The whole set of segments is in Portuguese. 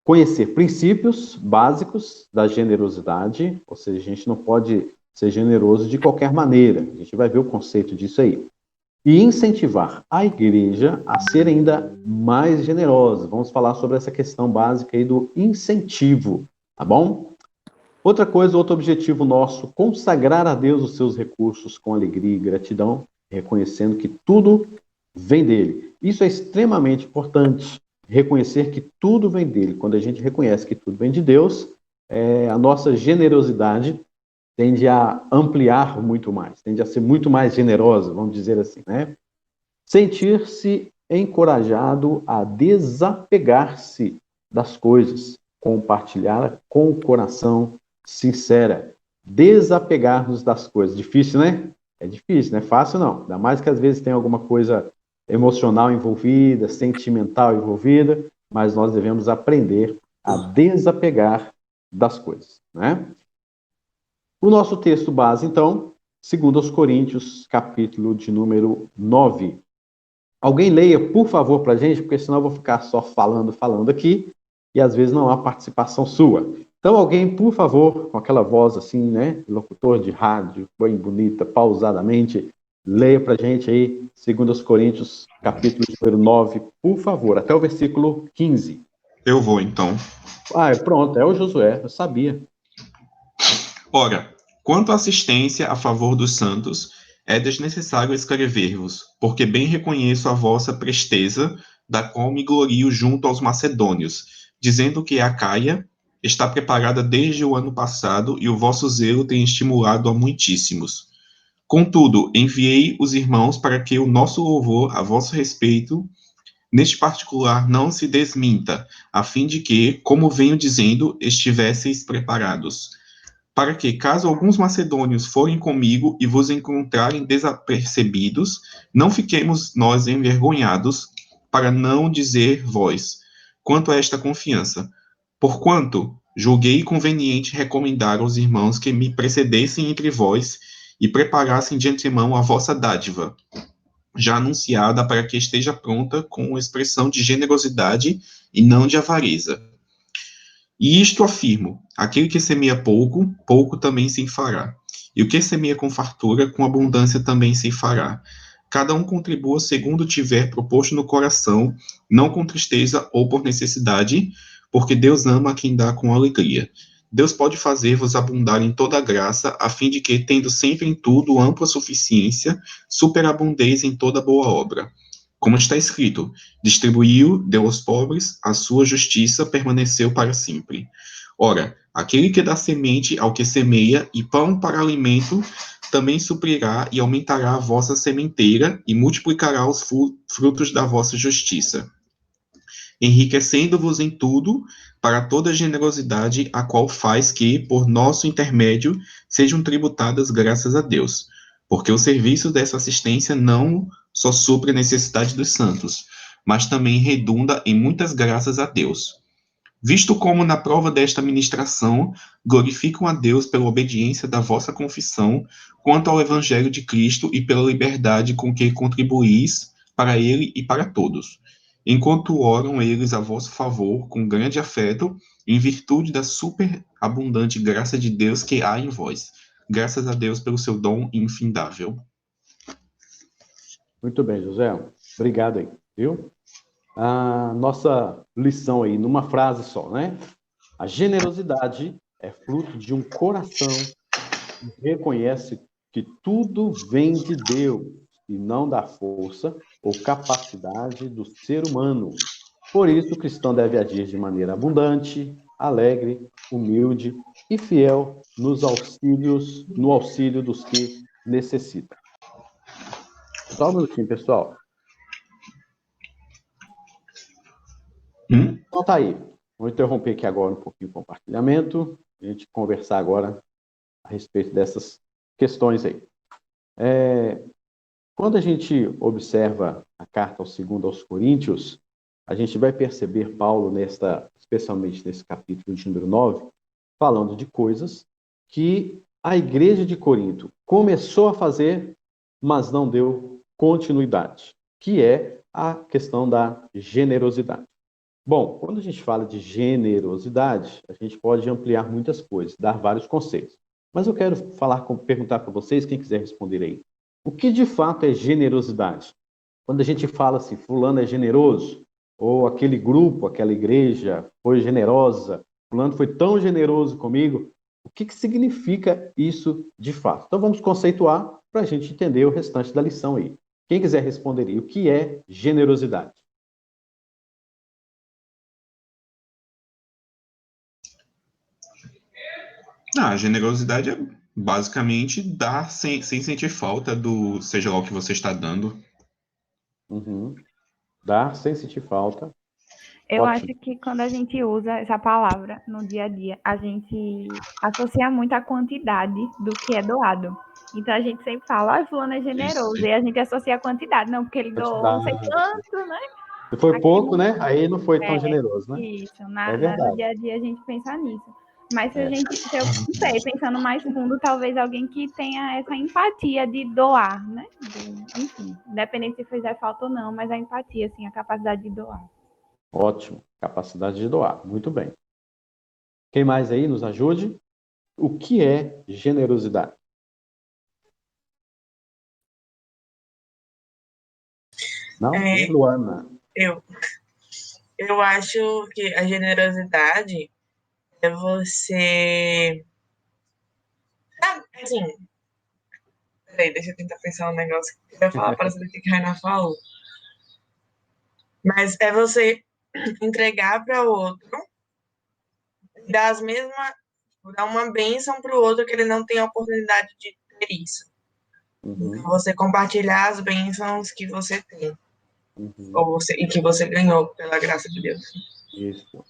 conhecer princípios básicos da generosidade, ou seja, a gente não pode ser generoso de qualquer maneira. A gente vai ver o conceito disso aí. E incentivar a igreja a ser ainda mais generosa. Vamos falar sobre essa questão básica aí do incentivo, tá bom? Outra coisa, outro objetivo nosso, consagrar a Deus os seus recursos com alegria e gratidão, reconhecendo que tudo vem dele. Isso é extremamente importante, reconhecer que tudo vem dele. Quando a gente reconhece que tudo vem de Deus, a nossa generosidade tende a ampliar muito mais, tende a ser muito mais generosa, vamos dizer assim, né? Sentir-se encorajado a desapegar-se das coisas, compartilhar com o coração sincera, desapegar-nos das coisas. Difícil, né? É difícil, não é fácil não. Ainda mais que às vezes tem alguma coisa emocional envolvida, sentimental envolvida, mas nós devemos aprender a desapegar das coisas, né? O nosso texto base, então, 2 Coríntios, capítulo de número 9. Alguém leia, por favor, para a gente, porque senão eu vou ficar só falando aqui, e às vezes não há participação sua. Então, alguém, por favor, com aquela voz assim, né, locutor de rádio, bem bonita, pausadamente, leia para a gente aí, 2 Coríntios, capítulo de número 9, por favor, até o versículo 15. Eu vou, então. Pronto, é o Josué, eu sabia. Ora, quanto à assistência a favor dos santos, é desnecessário escrever-vos, porque bem reconheço a vossa presteza, da qual me glorio junto aos macedônios, dizendo que a Acaia está preparada desde o ano passado e o vosso zelo tem estimulado a muitíssimos. Contudo, enviei os irmãos para que o nosso louvor a vosso respeito, neste particular, não se desminta, a fim de que, como venho dizendo, estivesseis preparados, para que, caso alguns macedônios forem comigo e vos encontrarem desapercebidos, não fiquemos nós envergonhados, para não dizer vós, quanto a esta confiança. Porquanto julguei conveniente recomendar aos irmãos que me precedessem entre vós e preparassem de antemão a vossa dádiva, já anunciada, para que esteja pronta com expressão de generosidade e não de avareza. E isto afirmo: aquele que semeia pouco, pouco também se fará. E o que semeia com fartura, com abundância também se fará. Cada um contribua segundo tiver proposto no coração, não com tristeza ou por necessidade, porque Deus ama a quem dá com alegria. Deus pode fazer-vos abundar em toda graça, a fim de que, tendo sempre em tudo ampla suficiência, superabundeis em toda boa obra. Como está escrito, distribuiu, deu aos pobres, a sua justiça permaneceu para sempre. Ora, aquele que dá semente ao que semeia e pão para alimento, também suprirá e aumentará a vossa sementeira e multiplicará os frutos da vossa justiça, enriquecendo-vos em tudo para toda generosidade, a qual faz que, por nosso intermédio, sejam tributadas graças a Deus. Porque o serviço dessa assistência não só supre a necessidade dos santos, mas também redunda em muitas graças a Deus. Visto como, na prova desta ministração, glorificam a Deus pela obediência da vossa confissão quanto ao Evangelho de Cristo e pela liberdade com que contribuís para ele e para todos, enquanto oram eles a vosso favor com grande afeto, em virtude da superabundante graça de Deus que há em vós. Graças a Deus pelo seu dom infindável. Muito bem, José. Obrigado aí, viu? A nossa lição aí, numa frase só, né? A generosidade é fruto de um coração que reconhece que tudo vem de Deus e não da força ou capacidade do ser humano. Por isso, o cristão deve agir de maneira abundante, alegre, humilde e fiel no auxílio dos que necessitam. Só um minutinho, pessoal. Então tá aí. Vou interromper aqui agora um pouquinho o compartilhamento, a gente conversar agora a respeito dessas questões aí. Quando a gente observa a carta aos Coríntios, a gente vai perceber Paulo, especialmente nesse capítulo de número 9, falando de coisas que a igreja de Corinto começou a fazer, mas não deu continuidade, que é a questão da generosidade. Bom, quando a gente fala de generosidade, a gente pode ampliar muitas coisas, dar vários conceitos. Mas eu quero perguntar para vocês, quem quiser responder aí. O que de fato é generosidade? Quando a gente fala assim, fulano é generoso, ou aquele grupo, aquela igreja foi generosa, fulano foi tão generoso comigo, o que significa isso de fato? Então vamos conceituar para a gente entender o restante da lição aí. Quem quiser responder aí, o que é generosidade? A generosidade é basicamente dar sem sentir falta do seja lá o que você está dando. Uhum. Dar sem sentir falta. Eu Ótimo. acho que quando a gente usa essa palavra no dia a dia, a gente associa muito a quantidade do que é doado. Então a gente sempre fala, fulano é generoso, Isso. e a gente associa a quantidade, não, porque ele doou não sei quanto, né? Se foi pouco, né? Aí não foi tão generoso, né? Isso, É no verdade. dia a dia a gente pensa nisso. Mas se eu não sei, pensando mais fundo, talvez alguém que tenha essa empatia de doar, né? Enfim, independente se fizer falta ou não, mas a empatia, assim, a capacidade de doar. Ótimo. Capacidade de doar. Muito bem. Quem mais aí nos ajude? O que é generosidade? Não? Luana. Eu acho que a generosidade é você. Assim, peraí, deixa eu tentar pensar um negócio que eu ia falar para saber o que a Raina falou. Mas é você entregar para o outro, dar dar uma bênção para o outro que ele não tem a oportunidade de ter isso. Uhum. Então, você compartilhar as bênçãos que você tem. Uhum. E que você ganhou pela graça de Deus. Isso.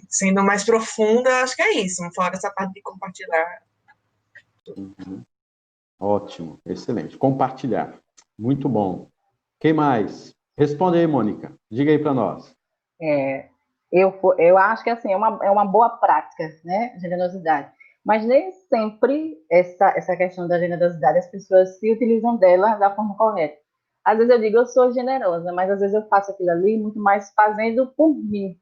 Sendo mais profunda, acho que é isso. Fora essa parte de compartilhar. Uhum. Ótimo. Excelente. Compartilhar. Muito bom. Quem mais? Responde aí, Mônica. Diga aí para nós. Eu acho que assim, é uma boa prática, né? Generosidade. Mas nem sempre essa questão da generosidade, as pessoas se utilizam dela da forma correta. Às vezes eu digo, eu sou generosa, mas às vezes eu faço aquilo ali muito mais fazendo por mim,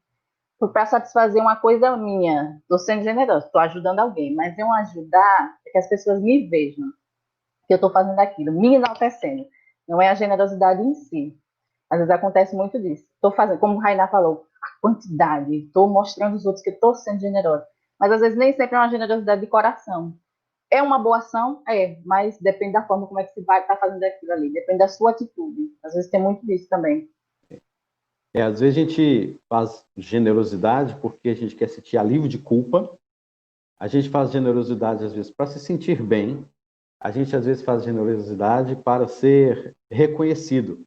para satisfazer uma coisa minha. Estou sendo generosa, estou ajudando alguém, mas eu ajudar é que as pessoas me vejam que eu estou fazendo aquilo, me enaltecendo. Não é a generosidade em si. Às vezes acontece muito disso. Estou fazendo, como o Rainá falou, a quantidade. Estou mostrando aos outros que estou sendo generosa. Mas às vezes nem sempre é uma generosidade de coração. É uma boa ação? É, mas depende da forma como é que você vai estar fazendo aquilo ali. Depende da sua atitude. Às vezes tem muito disso também. Às vezes a gente faz generosidade porque a gente quer sentir alívio de culpa. A gente faz generosidade, às vezes, para se sentir bem. A gente, às vezes, faz generosidade para ser reconhecido.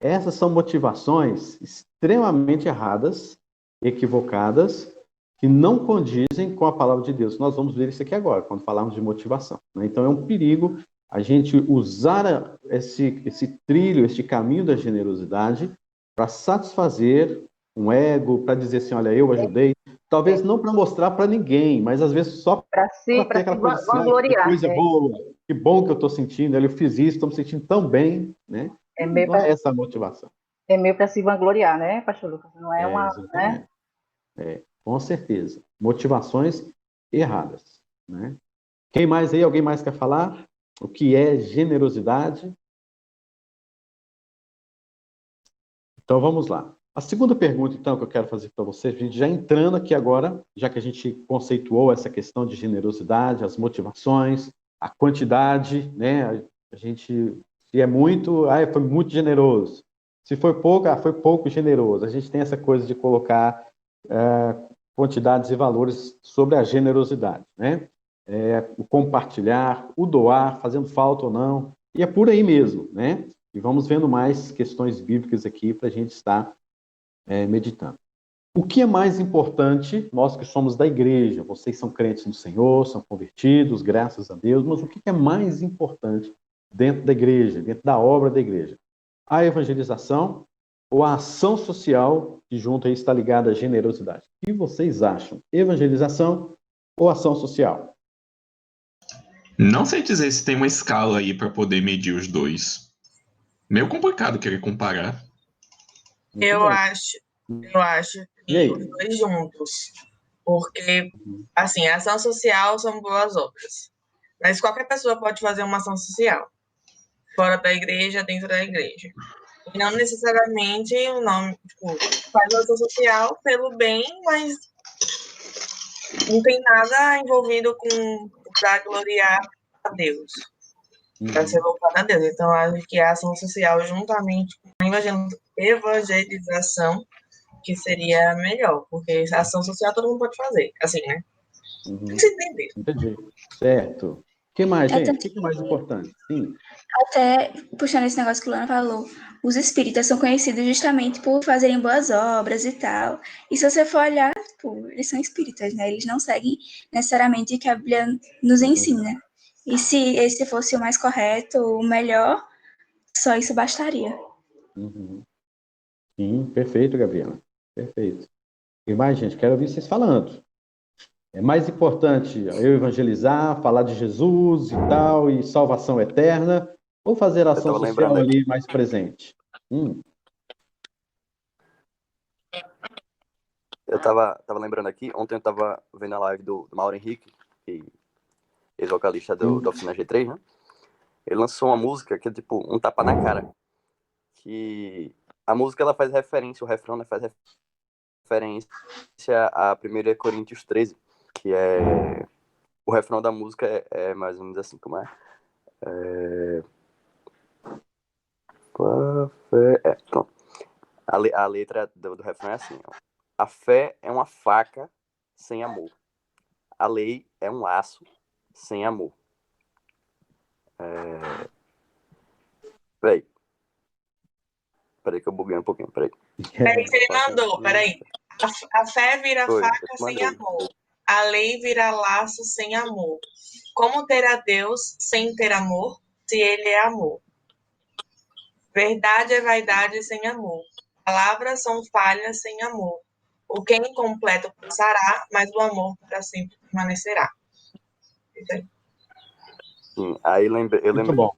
Essas são motivações extremamente erradas, equivocadas, que não condizem com a palavra de Deus. Nós vamos ver isso aqui agora, quando falarmos de motivação. Então, é um perigo a gente usar esse trilho, este caminho da generosidade para satisfazer um ego, para dizer assim, olha, eu ajudei. Talvez não para mostrar para ninguém, mas às vezes só para ter aquela coisa assim, que coisa boa, que bom que eu estou sentindo, eu fiz isso, estou me sentindo tão bem, né? Não é essa a motivação. É meio para se vangloriar, né, Pastor Lucas? Não é uma... Exatamente. Né? Com certeza. Motivações erradas, né? Quem mais aí? Alguém mais quer falar? O que é generosidade? Então vamos lá. A segunda pergunta, então, que eu quero fazer para vocês, a gente já entrando aqui agora, já que a gente conceituou essa questão de generosidade, as motivações, a quantidade, né? A gente, se é muito, foi muito generoso. Se foi pouco, foi pouco generoso. A gente tem essa coisa de colocar quantidades e valores sobre a generosidade, né? O compartilhar, o doar, fazendo falta ou não, e é por aí mesmo, né? E vamos vendo mais questões bíblicas aqui para a gente estar meditando. O que é mais importante, nós que somos da igreja, vocês são crentes no Senhor, são convertidos, graças a Deus, mas o que é mais importante dentro da igreja, dentro da obra da igreja? A evangelização ou a ação social, que junto aí está ligada à generosidade? O que vocês acham? Evangelização ou ação social? Não sei dizer se tem uma escala aí para poder medir os dois. Meio complicado querer comparar. Eu acho Eu acho E aí? que os dois juntos. Porque, assim, a ação social são boas obras. Mas qualquer pessoa pode fazer uma ação social. Fora da igreja, dentro da igreja. E não necessariamente o nome, tipo, faz ação social pelo bem, mas não tem nada envolvido com para gloriar a Deus, para ser voltado a Deus. Então, acho que a ação social, juntamente com a evangelização, que seria melhor, porque a ação social todo mundo pode fazer, assim, né? Tem que se entender. Entendi. Certo. O que mais, É gente? O tanto que é mais importante? Sim. Até puxando esse negócio que o Luana falou, os espíritas são conhecidos justamente por fazerem boas obras e tal. E se você for olhar, tipo, eles são espíritas, né? Eles não seguem necessariamente o que a Bíblia nos ensina. E se esse fosse o mais correto, o melhor, só isso bastaria. Uhum. Sim, perfeito, Gabriela. Perfeito. E mais, gente, quero ouvir vocês falando. É mais importante eu evangelizar, falar de Jesus e tal, e salvação eterna, ou fazer Eu ação tava social lembrando aqui. ali mais presente? Eu tava lembrando aqui, ontem eu tava vendo a live do Mauro Henrique, ex-vocalista da Oficina G3, né? Ele lançou uma música que é tipo um tapa na cara. Que a música ela faz referência, o refrão, né, faz referência a 1 Coríntios 13, que é. O refrão da música é mais ou menos assim, como é? Pronto. A letra do refrão é assim: ó. A fé é uma faca sem amor. A lei é um laço sem amor. Peraí que eu buguei um pouquinho, peraí. Peraí que ele mandou, peraí. A fé vira Foi, eu faca sem mandei. amor. A lei vira laço sem amor. Como ter a Deus sem ter amor, se ele é amor? Verdade é vaidade sem amor. Palavras são falhas sem amor. O que é incompleto passará, mas o amor para sempre permanecerá. Sim, aí eu Muito lembrei bom.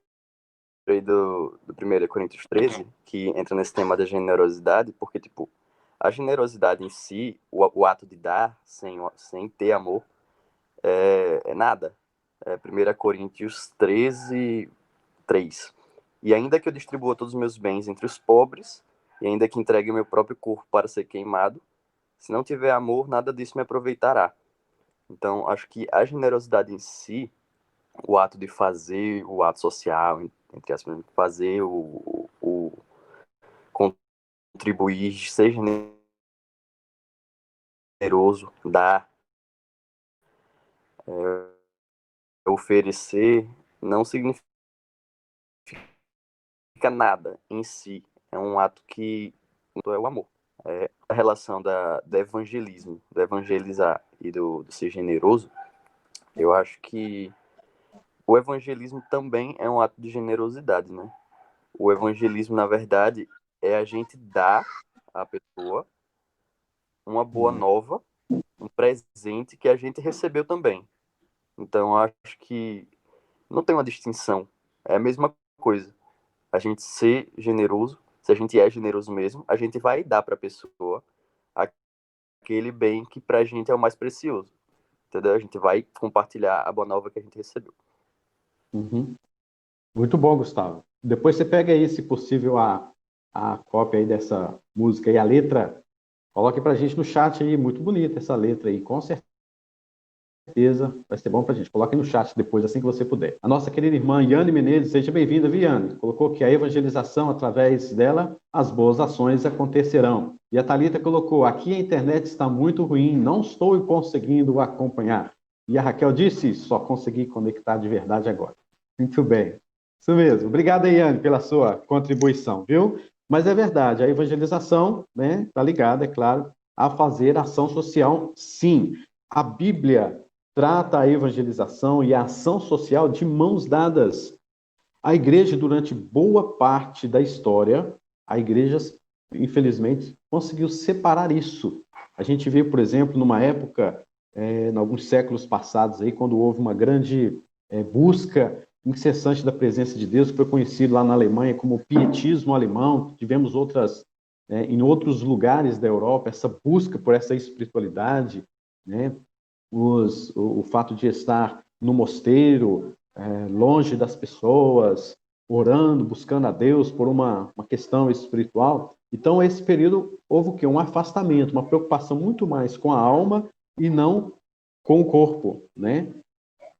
do 1 Coríntios 13, que entra nesse tema da generosidade, porque, tipo, a generosidade em si, o ato de dar sem ter amor, é nada. É 1 Coríntios 13, 3. E ainda que eu distribua todos os meus bens entre os pobres, e ainda que entregue o meu próprio corpo para ser queimado, se não tiver amor, nada disso me aproveitará. Então, acho que a generosidade em si, o ato de fazer o ato social, entre aspas, fazer o contribuir, ser generoso, dar, oferecer, não significa nada em si. É um ato que é o amor. É a relação do evangelismo, do evangelizar e do ser generoso. Eu acho que o evangelismo também é um ato de generosidade, né? O evangelismo, na verdade, é a gente dar à pessoa uma boa nova, um presente que a gente recebeu também. Então, acho que não tem uma distinção. É a mesma coisa. A gente ser generoso, se a gente é generoso mesmo, a gente vai dar para a pessoa aquele bem que para a gente é o mais precioso. Entendeu? A gente vai compartilhar a boa nova que a gente recebeu. Uhum. Muito bom, Gustavo. Depois você pega aí, se possível, a cópia aí dessa música e a letra. Coloque pra gente no chat aí, muito bonita essa letra aí, com certeza vai ser bom pra gente. Coloque no chat depois, assim que você puder. A nossa querida irmã Yane Menezes, seja bem-vinda, Viane. Colocou que a evangelização, através dela, as boas ações acontecerão. E a Thalita colocou, aqui a internet está muito ruim, não estou conseguindo acompanhar. E a Raquel disse, só consegui conectar de verdade agora. Muito bem. Isso mesmo. Obrigado, Yane, pela sua contribuição, viu? Mas é verdade, a evangelização, né, está ligada, é claro, a fazer ação social, sim. A Bíblia trata a evangelização e a ação social de mãos dadas. A igreja, durante boa parte da história, a igreja, infelizmente, conseguiu separar isso. A gente vê, por exemplo, numa época, em alguns séculos passados, aí, quando houve uma grande busca incessante da presença de Deus, que foi conhecido lá na Alemanha como o pietismo alemão. Tivemos outras né, em outros lugares da Europa, essa busca por essa espiritualidade, né, o fato de estar no mosteiro, longe das pessoas, orando, buscando a Deus por uma questão espiritual. Então, esse período houve o quê? Um afastamento, uma preocupação muito mais com a alma e não com o corpo, né?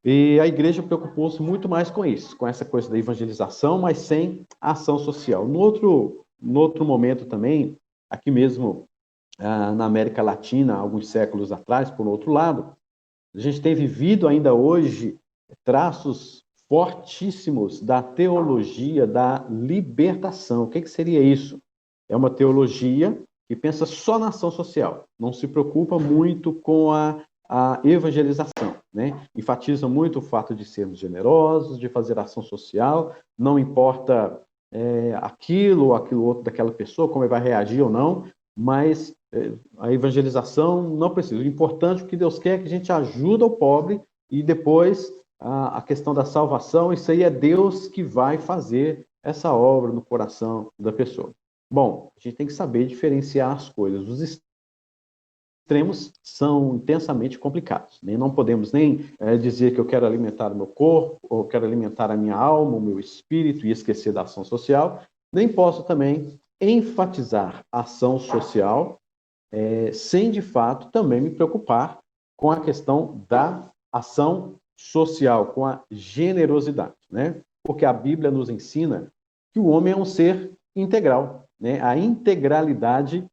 E a igreja preocupou-se muito mais com isso, com essa coisa da evangelização, mas sem ação social. No outro momento também, aqui mesmo na América Latina, alguns séculos atrás, por outro lado, a gente tem vivido ainda hoje traços fortíssimos da teologia da libertação. O que seria isso? É uma teologia que pensa só na ação social, não se preocupa muito com a evangelização, né? Enfatiza muito o fato de sermos generosos, de fazer ação social, não importa aquilo ou aquilo outro daquela pessoa, como ele vai reagir ou não, mas a evangelização não precisa. O importante, o que Deus quer é que a gente ajude o pobre e depois a questão da salvação, isso aí é Deus que vai fazer essa obra no coração da pessoa. Bom, a gente tem que saber diferenciar as coisas. Os extremos são intensamente complicados. Né? Não podemos nem dizer que eu quero alimentar o meu corpo, ou quero alimentar a minha alma, o meu espírito e esquecer da ação social. Nem posso também enfatizar a ação social sem, de fato, também me preocupar com a questão da ação social, com a generosidade, né? Porque a Bíblia nos ensina que o homem é um ser integral, né? A integralidade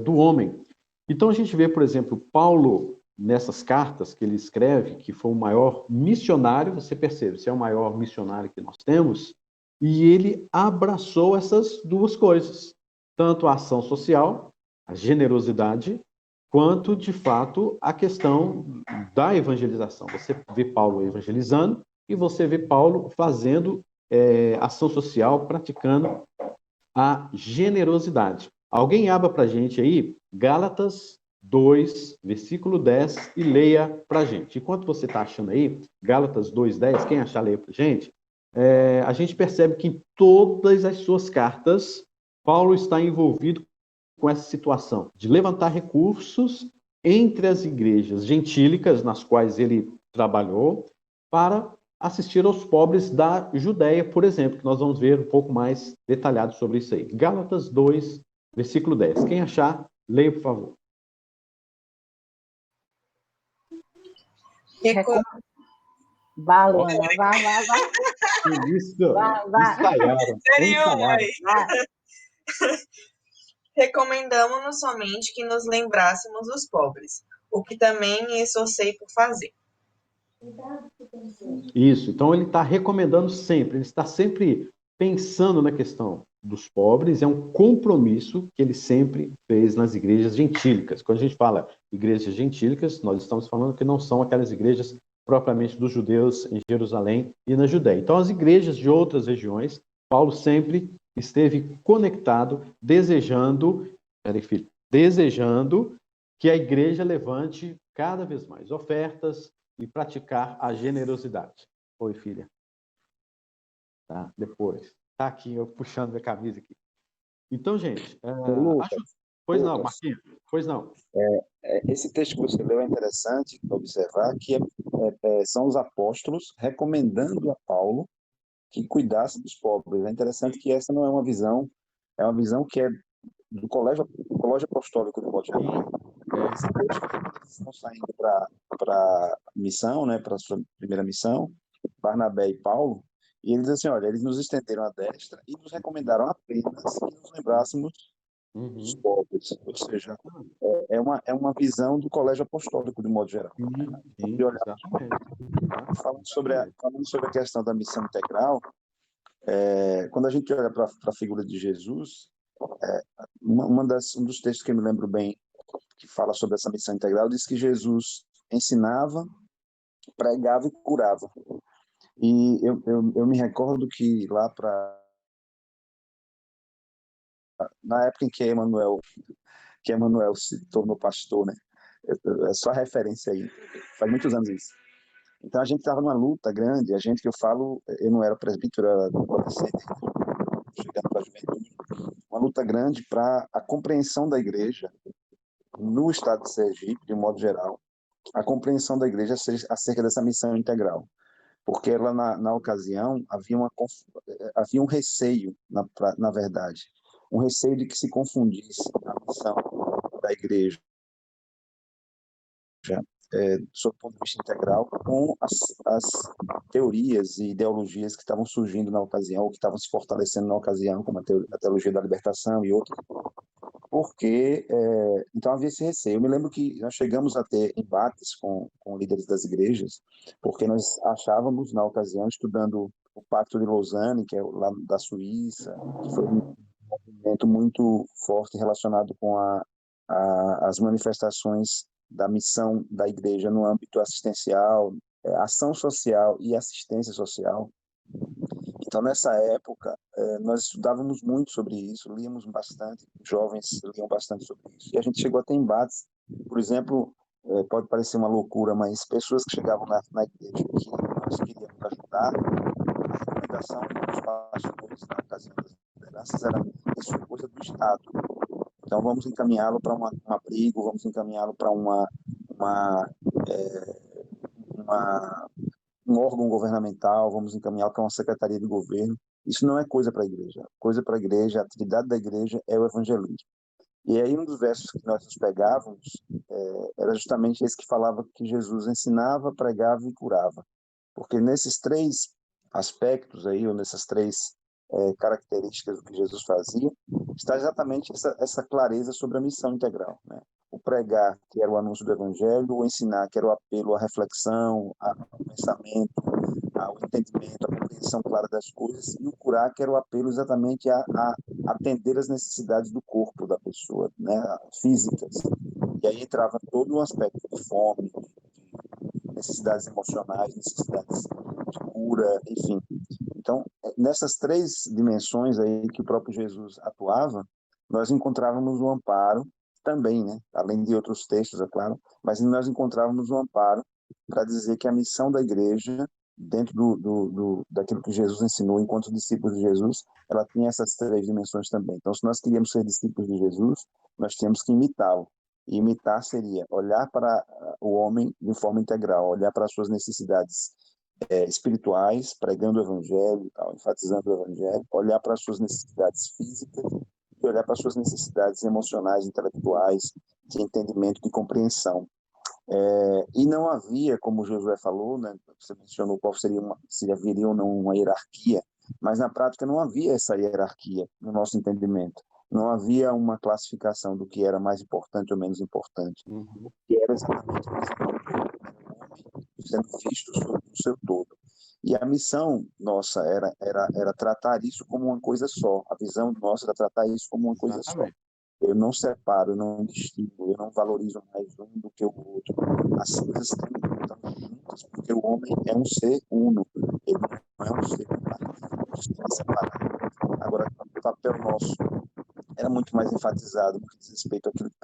do homem. Então, a gente vê, por exemplo, Paulo, nessas cartas que ele escreve, que foi o maior missionário, você percebe, se é o maior missionário que nós temos, e ele abraçou essas duas coisas, tanto a ação social, a generosidade, quanto, de fato, a questão da evangelização. Você vê Paulo evangelizando e você vê Paulo fazendo ação social, praticando a generosidade. Alguém abra para a gente aí, Gálatas 2, versículo 10, e leia para a gente. Enquanto você está achando aí, Gálatas 2, 10, quem achar, leia para a gente. A gente percebe que em todas as suas cartas, Paulo está envolvido com essa situação de levantar recursos entre as igrejas gentílicas nas quais ele trabalhou para assistir aos pobres da Judéia, por exemplo, que nós vamos ver um pouco mais detalhado sobre isso aí. Gálatas 2, versículo 10. Quem achar, leia, por favor. Vai, Luana, vai. Isso, vai. ensaiaram. Recomendamos-nos somente que nos lembrássemos dos pobres, o que também esforcei por fazer. Isso, então ele está recomendando sempre, ele está sempre pensando na questão dos pobres, é um compromisso que ele sempre fez nas igrejas gentílicas. Quando a gente fala igrejas gentílicas, nós estamos falando que não são aquelas igrejas propriamente dos judeus em Jerusalém e na Judéia. Então, as igrejas de outras regiões, Paulo sempre esteve conectado, desejando que a igreja levante cada vez mais ofertas e praticar a generosidade. Oi, filha. Tá, depois. Tá aqui, eu puxando minha camisa aqui. Então, gente, pois não, Marquinhos, pois não. Esse texto que você leu é interessante observar que são os apóstolos recomendando a Paulo que cuidasse dos pobres. É interessante que essa não é uma visão que é do colégio apostólico do modo geral. Eles estão saindo para missão, né, para a sua primeira missão, Barnabé e Paulo, e eles dizem assim, olha, eles nos estenderam a destra e nos recomendaram apenas que nos lembrássemos dos pobres, ou seja, é uma visão do colégio apostólico de modo geral. Falando sobre a questão da missão integral, quando a gente olha para a figura de Jesus, um dos textos que eu me lembro bem, que fala sobre essa missão integral, diz que Jesus ensinava, pregava e curava. E eu me recordo que lá na época em que Emanuel se tornou pastor, né? É só referência aí, faz muitos anos isso. Então a gente estava numa luta grande, eu não era presbítero, eu era adolescente, chegando para a juventude, uma luta grande para a compreensão da igreja no estado de Sergipe, de um modo geral, a compreensão da igreja acerca dessa missão integral. Porque ela, na ocasião, havia um receio, na verdade, um receio de que se confundisse a missão da igreja, sob o ponto de vista integral, com as teorias e ideologias que estavam surgindo na ocasião, ou que estavam se fortalecendo na ocasião, como a teologia da libertação e outras, porque, então havia esse receio. Eu me lembro que nós chegamos a ter embates com líderes das igrejas, porque nós achávamos, na ocasião, estudando o Pacto de Lausanne, que é lá da Suíça, que foi um movimento muito forte relacionado com as manifestações da missão da igreja no âmbito assistencial, ação social e assistência social. Então, nessa época, nós estudávamos muito sobre isso, líamos bastante, jovens liam bastante sobre isso, e a gente chegou a ter embates. Por exemplo, pode parecer uma loucura, mas pessoas que chegavam na igreja que nós queríamos ajudar, a recomendação dos pastores na ocasião das lideranças era: isso é coisa do Estado. Então, vamos encaminhá-lo para um abrigo, vamos encaminhá-lo para um órgão governamental, vamos encaminhá-lo para uma secretaria de governo. Isso não é coisa para a igreja. Coisa para a igreja, a atividade da igreja é o evangelismo. E aí um dos versos que nós nos pegávamos era justamente esse que falava que Jesus ensinava, pregava e curava. Porque nesses três aspectos aí, ou nessas três características do que Jesus fazia, está exatamente essa clareza sobre a missão integral, né? O pregar, que era o anúncio do evangelho, o ensinar, que era o apelo à reflexão, ao pensamento, ao entendimento, à compreensão clara das coisas, e o curar, que era o apelo exatamente a atender as necessidades do corpo da pessoa, né, físicas. E aí entrava todo um aspecto de fome, de necessidades emocionais, necessidades de cura, enfim. Então, nessas três dimensões aí que o próprio Jesus atuava, nós encontrávamos um amparo também, né? Além de outros textos, é claro, mas nós encontrávamos um amparo para dizer que a missão da igreja, dentro daquilo que Jesus ensinou enquanto discípulos de Jesus, ela tinha essas três dimensões também. Então, se nós queríamos ser discípulos de Jesus, nós tínhamos que imitá-lo. E imitar seria olhar para o homem de forma integral, olhar para as suas necessidades espirituais, pregando o evangelho, tal, enfatizando o evangelho, olhar para as suas necessidades físicas e olhar para as suas necessidades emocionais, intelectuais, de entendimento, de compreensão. E não havia, como Josué falou, né, você mencionou qual seria se haveria ou não uma hierarquia, mas na prática não havia essa hierarquia no nosso entendimento. Não havia uma classificação do que era mais importante ou menos importante. O que era exatamente o homem sendo visto no seu todo. E a missão nossa era tratar isso como uma coisa só. A visão nossa era tratar isso como uma coisa só. Eu não separo, eu não distingo, eu não valorizo mais um do que o outro. As coisas estão juntas, porque o homem é um ser uno, ele não é um ser separado. Agora, o papel nosso era muito mais enfatizado no que diz respeito àquilo que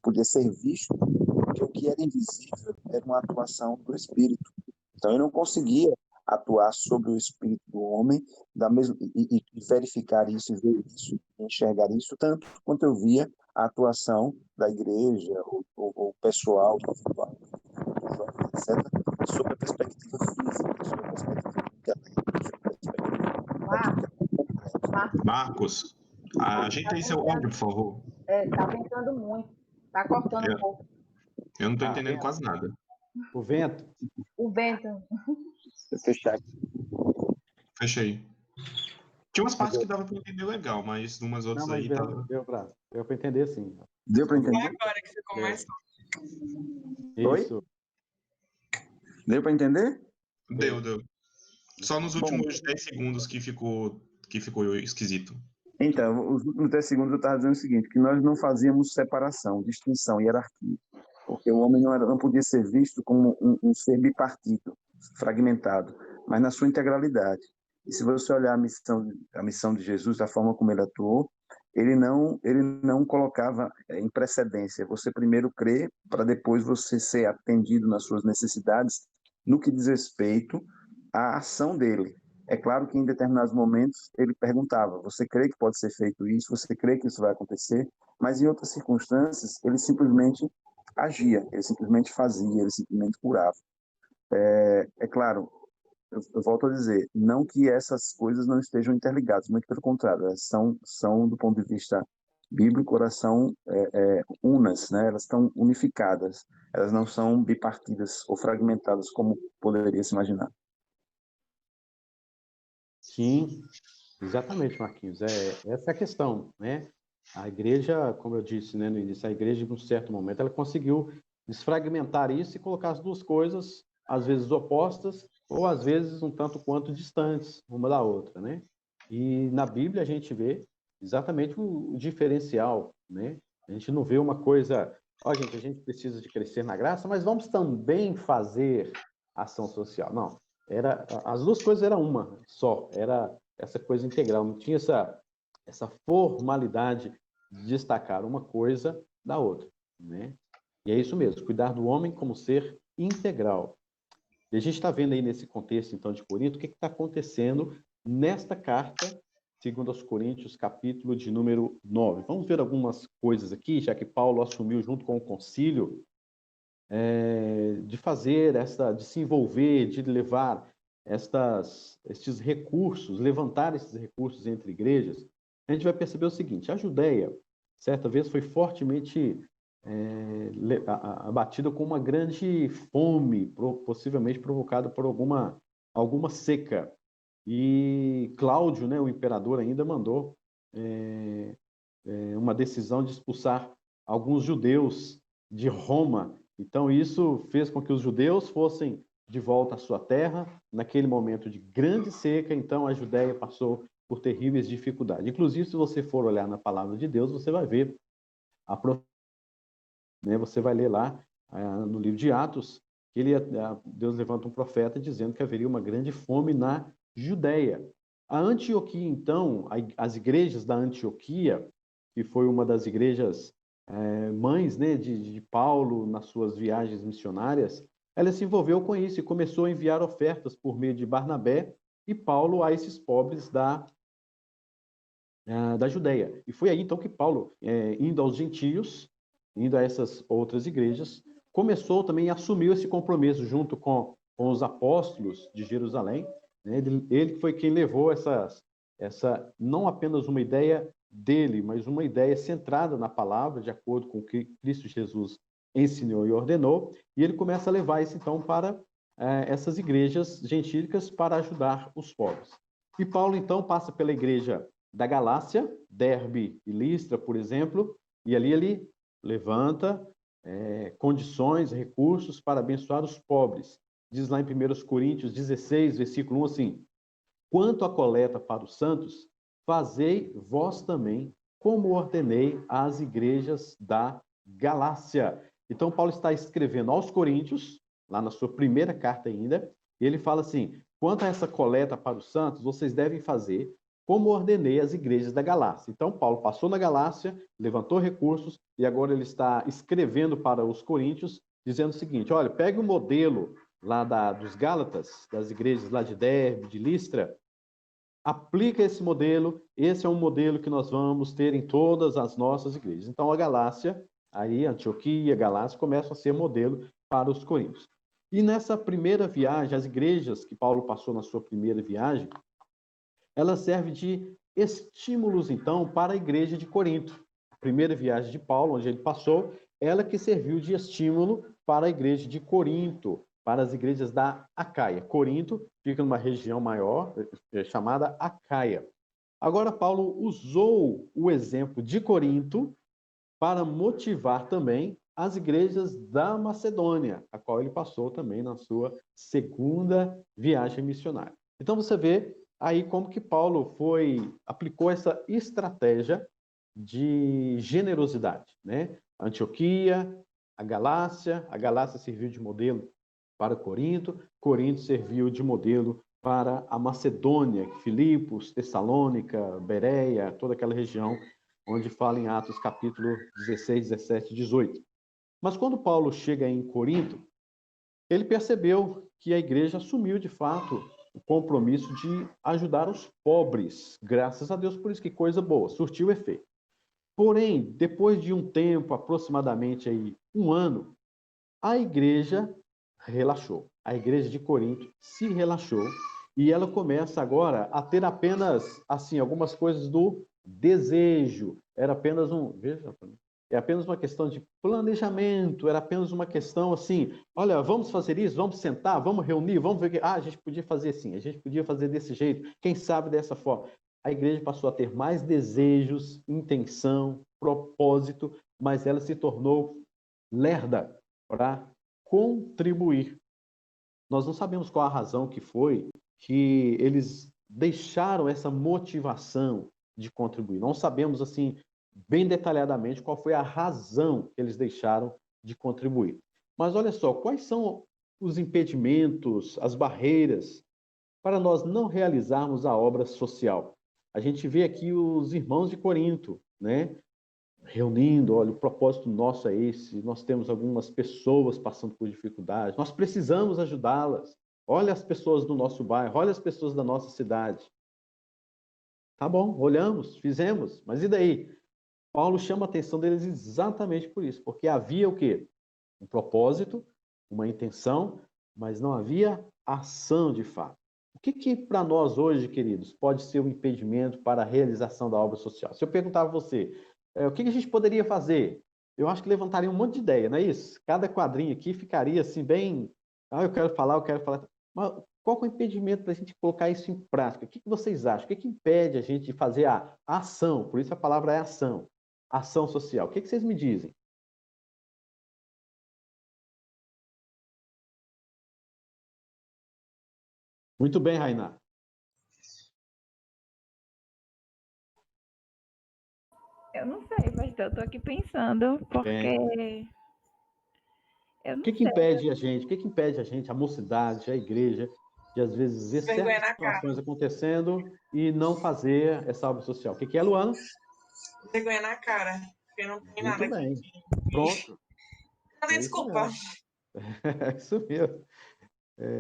podia ser visto, porque o que era invisível era uma atuação do Espírito. Então, eu não conseguia atuar sobre o espírito do homem e verificar isso, e ver isso, e enxergar isso, tanto quanto eu via a atuação da igreja, ou pessoal, individual, etc., sobre a perspectiva física, sobre a perspectiva intelectual, sobre a perspectiva... Marcos, ajeita aí seu áudio, por favor. Tá ventando muito, tá cortando um pouco. Eu não estou entendendo quase nada. O vento? O vento. Vou fechar aqui. Fechei. Tinha umas partes que dava para entender legal, mas umas outras Não, mas aí deu para entender, sim. Deu para entender? É agora que você começou. Isso. Oi? Deu para entender? Deu. Só nos últimos 10 segundos que ficou esquisito. Então, os últimos 10 segundos eu estava dizendo o seguinte, que nós não fazíamos separação, distinção, hierarquia, porque o homem não podia ser visto como um ser bipartido, fragmentado, mas na sua integralidade. E se você olhar a missão de Jesus, da forma como ele atuou, ele não colocava em precedência, você primeiro crê, para depois você ser atendido nas suas necessidades, no que diz respeito à ação dele. É claro que em determinados momentos ele perguntava: você crê que pode ser feito isso? Você crê que isso vai acontecer? Mas em outras circunstâncias ele simplesmente agia, ele simplesmente fazia, ele simplesmente curava. É claro, eu volto a dizer, não que essas coisas não estejam interligadas, muito pelo contrário, elas são do ponto de vista bíblico, elas são unas, né? Elas estão unificadas, elas não são bipartidas ou fragmentadas como poderia se imaginar. Sim, exatamente, Marquinhos. Essa é a questão, né? A igreja, como eu disse, né, no início, a igreja, em um certo momento, ela conseguiu desfragmentar isso e colocar as duas coisas, às vezes opostas, ou às vezes um tanto quanto distantes uma da outra, né? E na Bíblia a gente vê exatamente o diferencial, né? A gente não vê uma coisa, ó, gente, a gente precisa de crescer na graça, mas vamos também fazer ação social. Não, as duas coisas eram uma só, era essa coisa integral, não tinha essa formalidade de destacar uma coisa da outra, né? E é isso mesmo, cuidar do homem como ser integral. E a gente está vendo aí nesse contexto, então, de Corinto, o que está acontecendo nesta carta, segundo aos Coríntios, capítulo de número 9. Vamos ver algumas coisas aqui, já que Paulo assumiu junto com o concílio, de fazer de se envolver, de levar estes recursos, levantar esses recursos entre igrejas. A gente vai perceber o seguinte: a Judéia, certa vez, foi fortemente abatida com uma grande fome, possivelmente provocada por alguma seca. E Cláudio, né, o imperador, ainda mandou uma decisão de expulsar alguns judeus de Roma. Então, isso fez com que os judeus fossem de volta à sua terra, naquele momento de grande seca. Então, a Judéia passou por terríveis dificuldades. Inclusive, se você for olhar na palavra de Deus, você vai ver você vai ler lá no livro de Atos que Deus levanta um profeta dizendo que haveria uma grande fome na Judéia. A Antioquia, então, as igrejas da Antioquia, que foi uma das igrejas mães, né, de Paulo nas suas viagens missionárias, ela se envolveu com isso e começou a enviar ofertas por meio de Barnabé e Paulo a esses pobres da Judéia. E foi aí, então, que Paulo, indo aos gentios, indo a essas outras igrejas, começou também a assumir esse compromisso junto com os apóstolos de Jerusalém, né? Ele foi quem levou essa não apenas uma ideia dele, mas uma ideia centrada na palavra, de acordo com o que Cristo Jesus ensinou e ordenou, e ele começa a levar isso, então, para essas igrejas gentílicas para ajudar os pobres. E Paulo, então, passa pela igreja da Galácia, Derbe e Listra, por exemplo, e ali ele levanta condições, recursos para abençoar os pobres. Diz lá em 1 Coríntios 16, versículo 1, assim: quanto à coleta para os santos, fazei vós também, como ordenei às igrejas da Galácia. Então, Paulo está escrevendo aos Coríntios, lá na sua primeira carta ainda, e ele fala assim: quanto a essa coleta para os santos, vocês devem fazer como ordenei às igrejas da Galácia. Então, Paulo passou na Galácia, levantou recursos, e agora ele está escrevendo para os coríntios, dizendo o seguinte: olha, pegue o modelo lá dos Gálatas, das igrejas lá de Derbe, de Listra, aplica esse modelo, esse é um modelo que nós vamos ter em todas as nossas igrejas. Então, a Galácia, aí Antioquia, Galácia, começam a ser modelo para os coríntios. E nessa primeira viagem, as igrejas que Paulo passou na sua primeira viagem, ela serve de estímulos, então, para a igreja de Corinto. A primeira viagem de Paulo, onde ele passou, ela que serviu de estímulo para a igreja de Corinto, para as igrejas da Acaia. Corinto fica numa região maior, chamada Acaia. Agora, Paulo usou o exemplo de Corinto para motivar também as igrejas da Macedônia, a qual ele passou também na sua segunda viagem missionária. Então, você vê aí como que Paulo aplicou essa estratégia de generosidade, né? Antioquia, a Galácia serviu de modelo para Corinto serviu de modelo para a Macedônia, Filipos, Tessalônica, Bereia, toda aquela região onde fala em Atos capítulo 16, 17 e 18. Mas quando Paulo chega em Corinto, ele percebeu que a igreja assumiu de fato o compromisso de ajudar os pobres. Graças a Deus por isso, que coisa boa, surtiu efeito. Porém, depois de um tempo, aproximadamente aí, um ano, a igreja relaxou. A igreja de Corinto se relaxou e ela começa agora a ter apenas, assim, algumas coisas do desejo. Era apenas é apenas uma questão de planejamento, era apenas uma questão assim, olha, vamos fazer isso, vamos sentar, vamos reunir, vamos ver que a gente podia fazer assim, a gente podia fazer desse jeito, quem sabe dessa forma. A igreja passou a ter mais desejos, intenção, propósito, mas ela se tornou lerda para contribuir. Nós não sabemos qual a razão que foi que eles deixaram essa motivação de contribuir. Não sabemos, assim, bem detalhadamente qual foi a razão que eles deixaram de contribuir. Mas olha só, quais são os impedimentos, as barreiras para nós não realizarmos a obra social? A gente vê aqui os irmãos de Corinto, né? Reunindo, olha, o propósito nosso é esse, nós temos algumas pessoas passando por dificuldades, nós precisamos ajudá-las. Olha as pessoas do nosso bairro, olha as pessoas da nossa cidade. Tá bom, olhamos, fizemos, mas e daí? Paulo chama a atenção deles exatamente por isso, porque havia o quê? Um propósito, uma intenção, mas não havia ação de fato. O que para nós hoje, queridos, pode ser um impedimento para a realização da obra social? Se eu perguntar a você, o que a gente poderia fazer? Eu acho que levantaria um monte de ideia, não é isso? Cada quadrinho aqui ficaria assim bem, eu quero falar, eu quero falar. Mas qual que é o impedimento para a gente colocar isso em prática? O que vocês acham? O que impede a gente de fazer a ação? Por isso a palavra é ação. Ação social. O que vocês me dizem? Muito bem, Rainá. Eu não sei, pastor, eu tô aqui pensando, porque eu O não que sei. impede a gente? O que impede a gente, a mocidade, a igreja, de às vezes ver Vergonha certas na cara. situações acontecendo e não fazer essa obra social? O que é, Luana? Vergonha na cara, porque não tem Muito nada bem. aqui. Pronto. Não tem É isso desculpa. mesmo. É isso mesmo.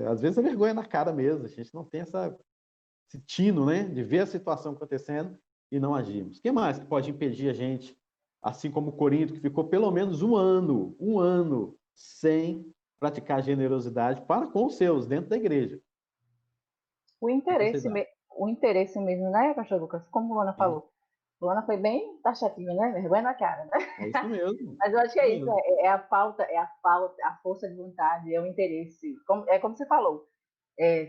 Às vezes é vergonha na cara mesmo. A gente não tem esse tino, né, de ver a situação acontecendo e não agirmos. O que mais que pode impedir a gente, assim como o Corinto, que ficou pelo menos um ano sem praticar generosidade para com os seus, dentro da igreja? O interesse, o interesse mesmo, né, pastor Lucas? Como a Luana falou. Luana foi bem taxativa, né? Vergonha na cara, né? É isso mesmo. Mas eu acho que é isso, é a falta, a força de vontade, é o interesse. É como você falou,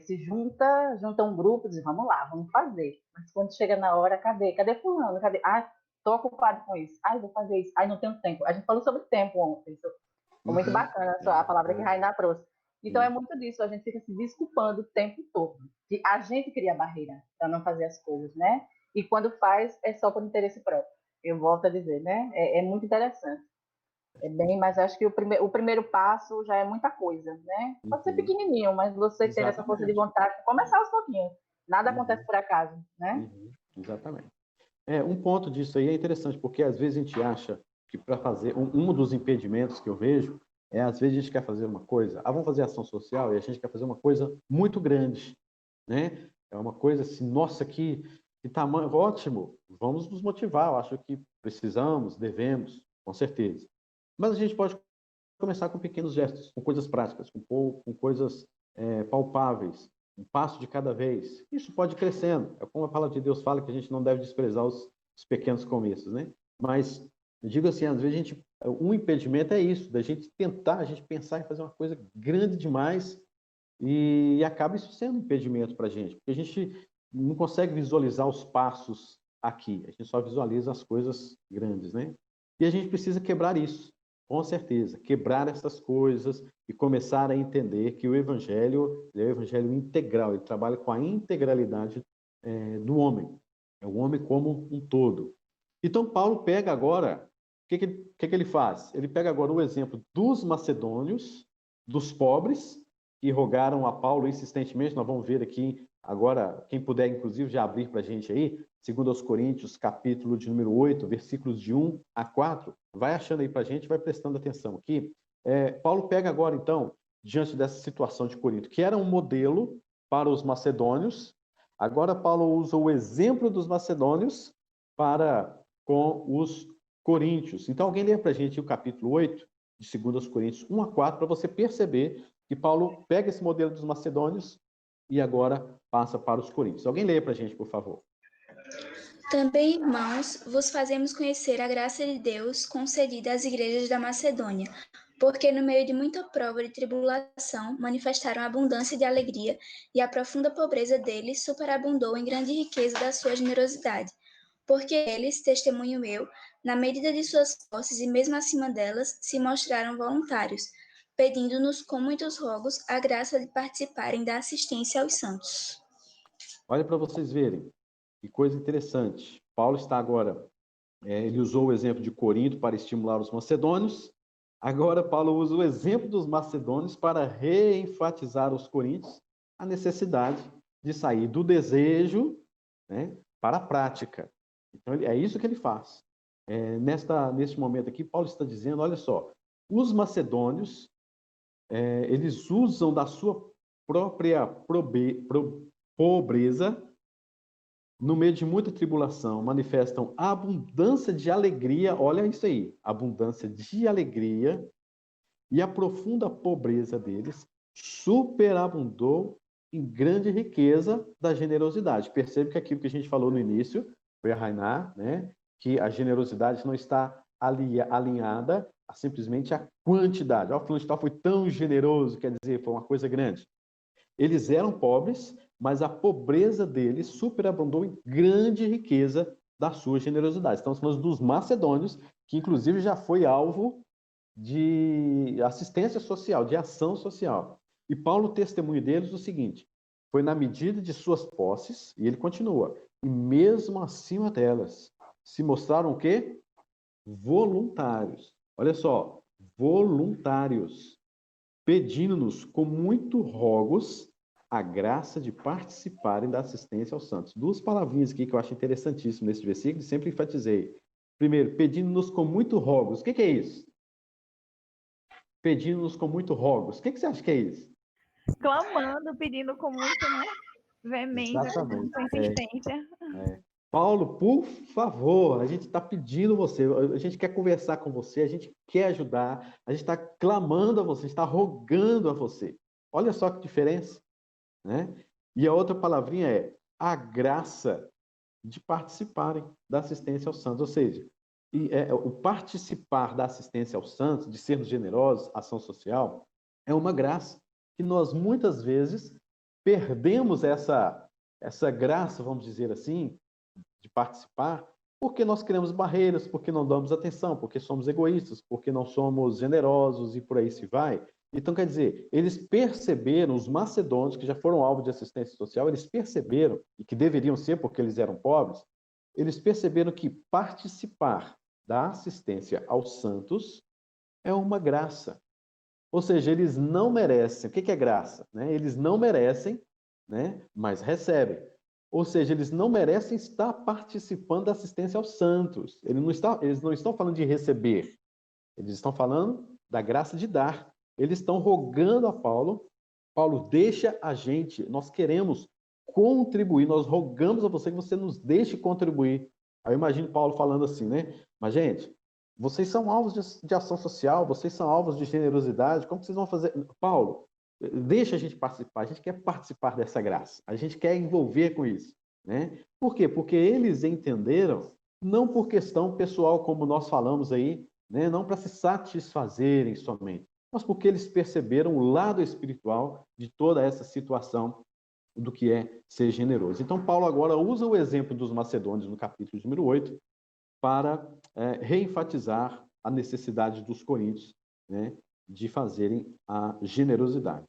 se junta um grupo, diz, vamos lá, vamos fazer. Mas quando chega na hora, cadê fulano? Cadê? Tô ocupado com isso. Vou fazer isso. Não tenho tempo. A gente falou sobre tempo ontem. Foi muito bacana a palavra que Rainá trouxe. Então é muito disso, a gente fica se desculpando o tempo todo. Que a gente cria barreira para não fazer as coisas, né? E quando faz, é só por interesse próprio. Eu volto a dizer, né? É muito interessante. Mas acho que o primeiro passo já é muita coisa, né? Pode ser pequenininho, mas você ter essa força de vontade, começar aos pouquinhos. Nada acontece por acaso, né? Exatamente. Um ponto disso aí é interessante, porque às vezes a gente acha que para fazer, um dos impedimentos que eu vejo às vezes a gente quer fazer uma coisa, vamos fazer ação social, e a gente quer fazer uma coisa muito grande, né? É uma coisa assim, nossa, que tamanho, ótimo, vamos nos motivar, eu acho que precisamos, devemos, com certeza. Mas a gente pode começar com pequenos gestos, com coisas práticas, com coisas palpáveis, um passo de cada vez. Isso pode ir crescendo. É como a palavra de Deus fala, que a gente não deve desprezar os pequenos começos, né? Mas, eu digo assim, às vezes um impedimento é isso, da gente tentar, a gente pensar em fazer uma coisa grande demais e acaba isso sendo um impedimento para a gente, porque a gente não consegue visualizar os passos aqui, a gente só visualiza as coisas grandes, né? E a gente precisa quebrar isso. Com certeza, quebrar essas coisas e começar a entender que o Evangelho é o Evangelho integral, ele trabalha com a integralidade do homem, é o homem como um todo. Então, Paulo pega agora, o que ele faz? Ele pega agora o exemplo dos macedônios, dos pobres, que rogaram a Paulo insistentemente, nós vamos ver aqui agora, quem puder, inclusive, já abrir para a gente aí, 2 Coríntios, capítulo de número 8, versículos de 1 a 4, vai achando aí para a gente, vai prestando atenção aqui. Paulo pega agora, então, diante dessa situação de Corinto, que era um modelo para os macedônios. Agora Paulo usa o exemplo dos macedônios para com os coríntios. Então alguém lê para a gente o capítulo 8 de 2 Coríntios 1 a 4, para você perceber que Paulo pega esse modelo dos macedônios e agora passa para os coríntios. Alguém lê para a gente, por favor. Também, irmãos, vos fazemos conhecer a graça de Deus concedida às igrejas da Macedônia, porque no meio de muita prova e tribulação manifestaram a abundância de alegria, e a profunda pobreza deles superabundou em grande riqueza da sua generosidade. Porque eles, testemunho eu, na medida de suas posses e mesmo acima delas, se mostraram voluntários, pedindo-nos com muitos rogos a graça de participarem da assistência aos santos. Olha para vocês verem, que coisa interessante. Paulo está agora, ele usou o exemplo de Corinto para estimular os macedônios. Agora Paulo usa o exemplo dos macedônios para reenfatizar aos coríntios a necessidade de sair do desejo, né, para a prática. Então é isso que ele faz. Neste momento aqui, Paulo está dizendo, olha só, os macedônios, eles usam da sua própria pobreza, no meio de muita tribulação, manifestam abundância de alegria, olha isso aí, abundância de alegria, e a profunda pobreza deles superabundou em grande riqueza da generosidade. Percebe que aquilo que a gente falou no início, foi a Rainá, né, que a generosidade não está alinhada a simplesmente a quantidade. O fulano de tal foi tão generoso, quer dizer, foi uma coisa grande. Eles eram pobres, mas a pobreza deles superabundou em grande riqueza da sua generosidade. Estamos falando dos macedônios, que inclusive já foi alvo de assistência social, de ação social. E Paulo testemunha deles o seguinte, foi na medida de suas posses, e ele continua, e mesmo acima delas, se mostraram o quê? Voluntários. Olha só, voluntários, pedindo-nos com muito rogos a graça de participarem da assistência aos santos. Duas palavrinhas aqui que eu acho interessantíssimo nesse versículo, sempre enfatizei. Primeiro, pedindo-nos com muito rogos. O que é isso? Pedindo-nos com muito rogos. O que você acha que é isso? Clamando, pedindo com muito, né? Veemência, com insistência. Paulo, por favor, a gente está pedindo você, a gente quer conversar com você, a gente quer ajudar, a gente está clamando a você, a gente está rogando a você. Olha só que diferença, né? E a outra palavrinha é a graça de participarem da assistência aos santos, ou seja, o participar da assistência aos santos, de sermos generosos, ação social, é uma graça que nós muitas vezes perdemos essa graça, vamos dizer assim, de participar, porque nós criamos barreiras, porque não damos atenção, porque somos egoístas, porque não somos generosos e por aí se vai. Então, quer dizer, eles perceberam, os macedônios, que já foram alvo de assistência social, eles perceberam, e que deveriam ser porque eles eram pobres, eles perceberam que participar da assistência aos santos é uma graça. Ou seja, eles não merecem. O que é graça? Eles não merecem, mas recebem. Ou seja, eles não merecem estar participando da assistência aos santos. Eles não estão falando de receber. Eles estão falando da graça de dar. Eles estão rogando a Paulo. Paulo, deixa a gente. Nós queremos contribuir. Nós rogamos a você que você nos deixe contribuir. Aí eu imagino Paulo falando assim, né? Mas, gente, vocês são alvos de ação social. Vocês são alvos de generosidade. Como que vocês vão fazer? Paulo, deixa a gente participar, a gente quer participar dessa graça, a gente quer envolver com isso, né? Por quê? Porque eles entenderam, não por questão pessoal, como nós falamos aí, né? Não para se satisfazerem somente, mas porque eles perceberam o lado espiritual de toda essa situação do que é ser generoso. Então, Paulo agora usa o exemplo dos macedônios no capítulo número 8 para reenfatizar a necessidade dos coríntios, né, de fazerem a generosidade.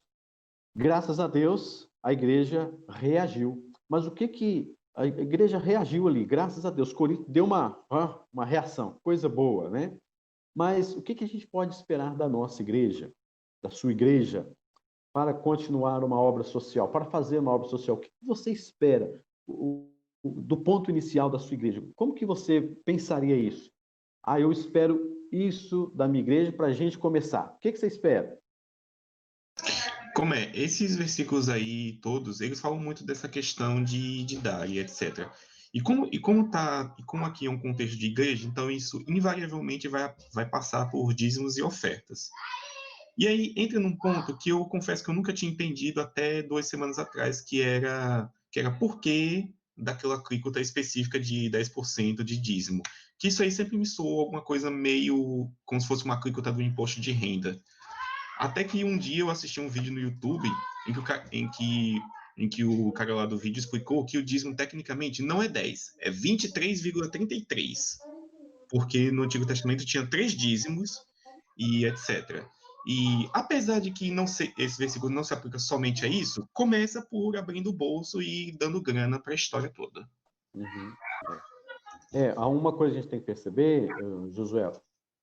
Graças a Deus, a igreja reagiu. Mas o que a igreja reagiu ali? Graças a Deus, Corinto deu uma reação, coisa boa, né? Mas o que a gente pode esperar da nossa igreja, da sua igreja, para continuar uma obra social, para fazer uma obra social? O que você espera do ponto inicial da sua igreja? Como que você pensaria isso? Eu espero isso da minha igreja para a gente começar. O que você espera? Como é? Esses versículos aí, todos, eles falam muito dessa questão de dar e etc. E como aqui é um contexto de igreja, então isso invariavelmente vai passar por dízimos e ofertas. E aí entra num ponto que eu confesso que eu nunca tinha entendido até 2 semanas atrás, que era por que daquela alíquota específica de 10% de dízimo. Que isso aí sempre me soou alguma coisa meio como se fosse uma alíquota do imposto de renda. Até que um dia eu assisti um vídeo no YouTube em que o cara lá do vídeo explicou que o dízimo tecnicamente não é 10, é 23,33, porque no Antigo Testamento tinha 3 dízimos e etc. E apesar de que esse versículo não se aplica somente a isso, começa por abrindo o bolso e dando grana para a história toda. Uhum. Há uma coisa que a gente tem que perceber, Josué,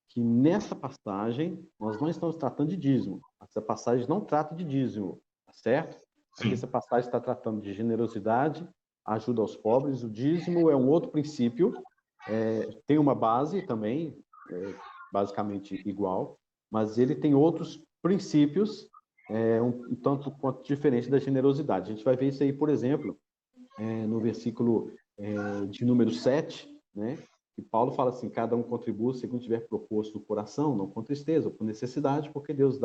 que nessa passagem nós não estamos tratando de dízimo. Essa passagem não trata de dízimo, tá certo? Aqui Sim. essa passagem está tratando de generosidade, ajuda aos pobres. O dízimo é um outro princípio, tem uma base também, basicamente igual, mas ele tem outros princípios, um tanto quanto diferente da generosidade. A gente vai ver isso aí, por exemplo, no versículo de número 7, né? E Paulo fala assim: cada um contribua segundo tiver proposto no coração, não com tristeza ou por necessidade, porque Deus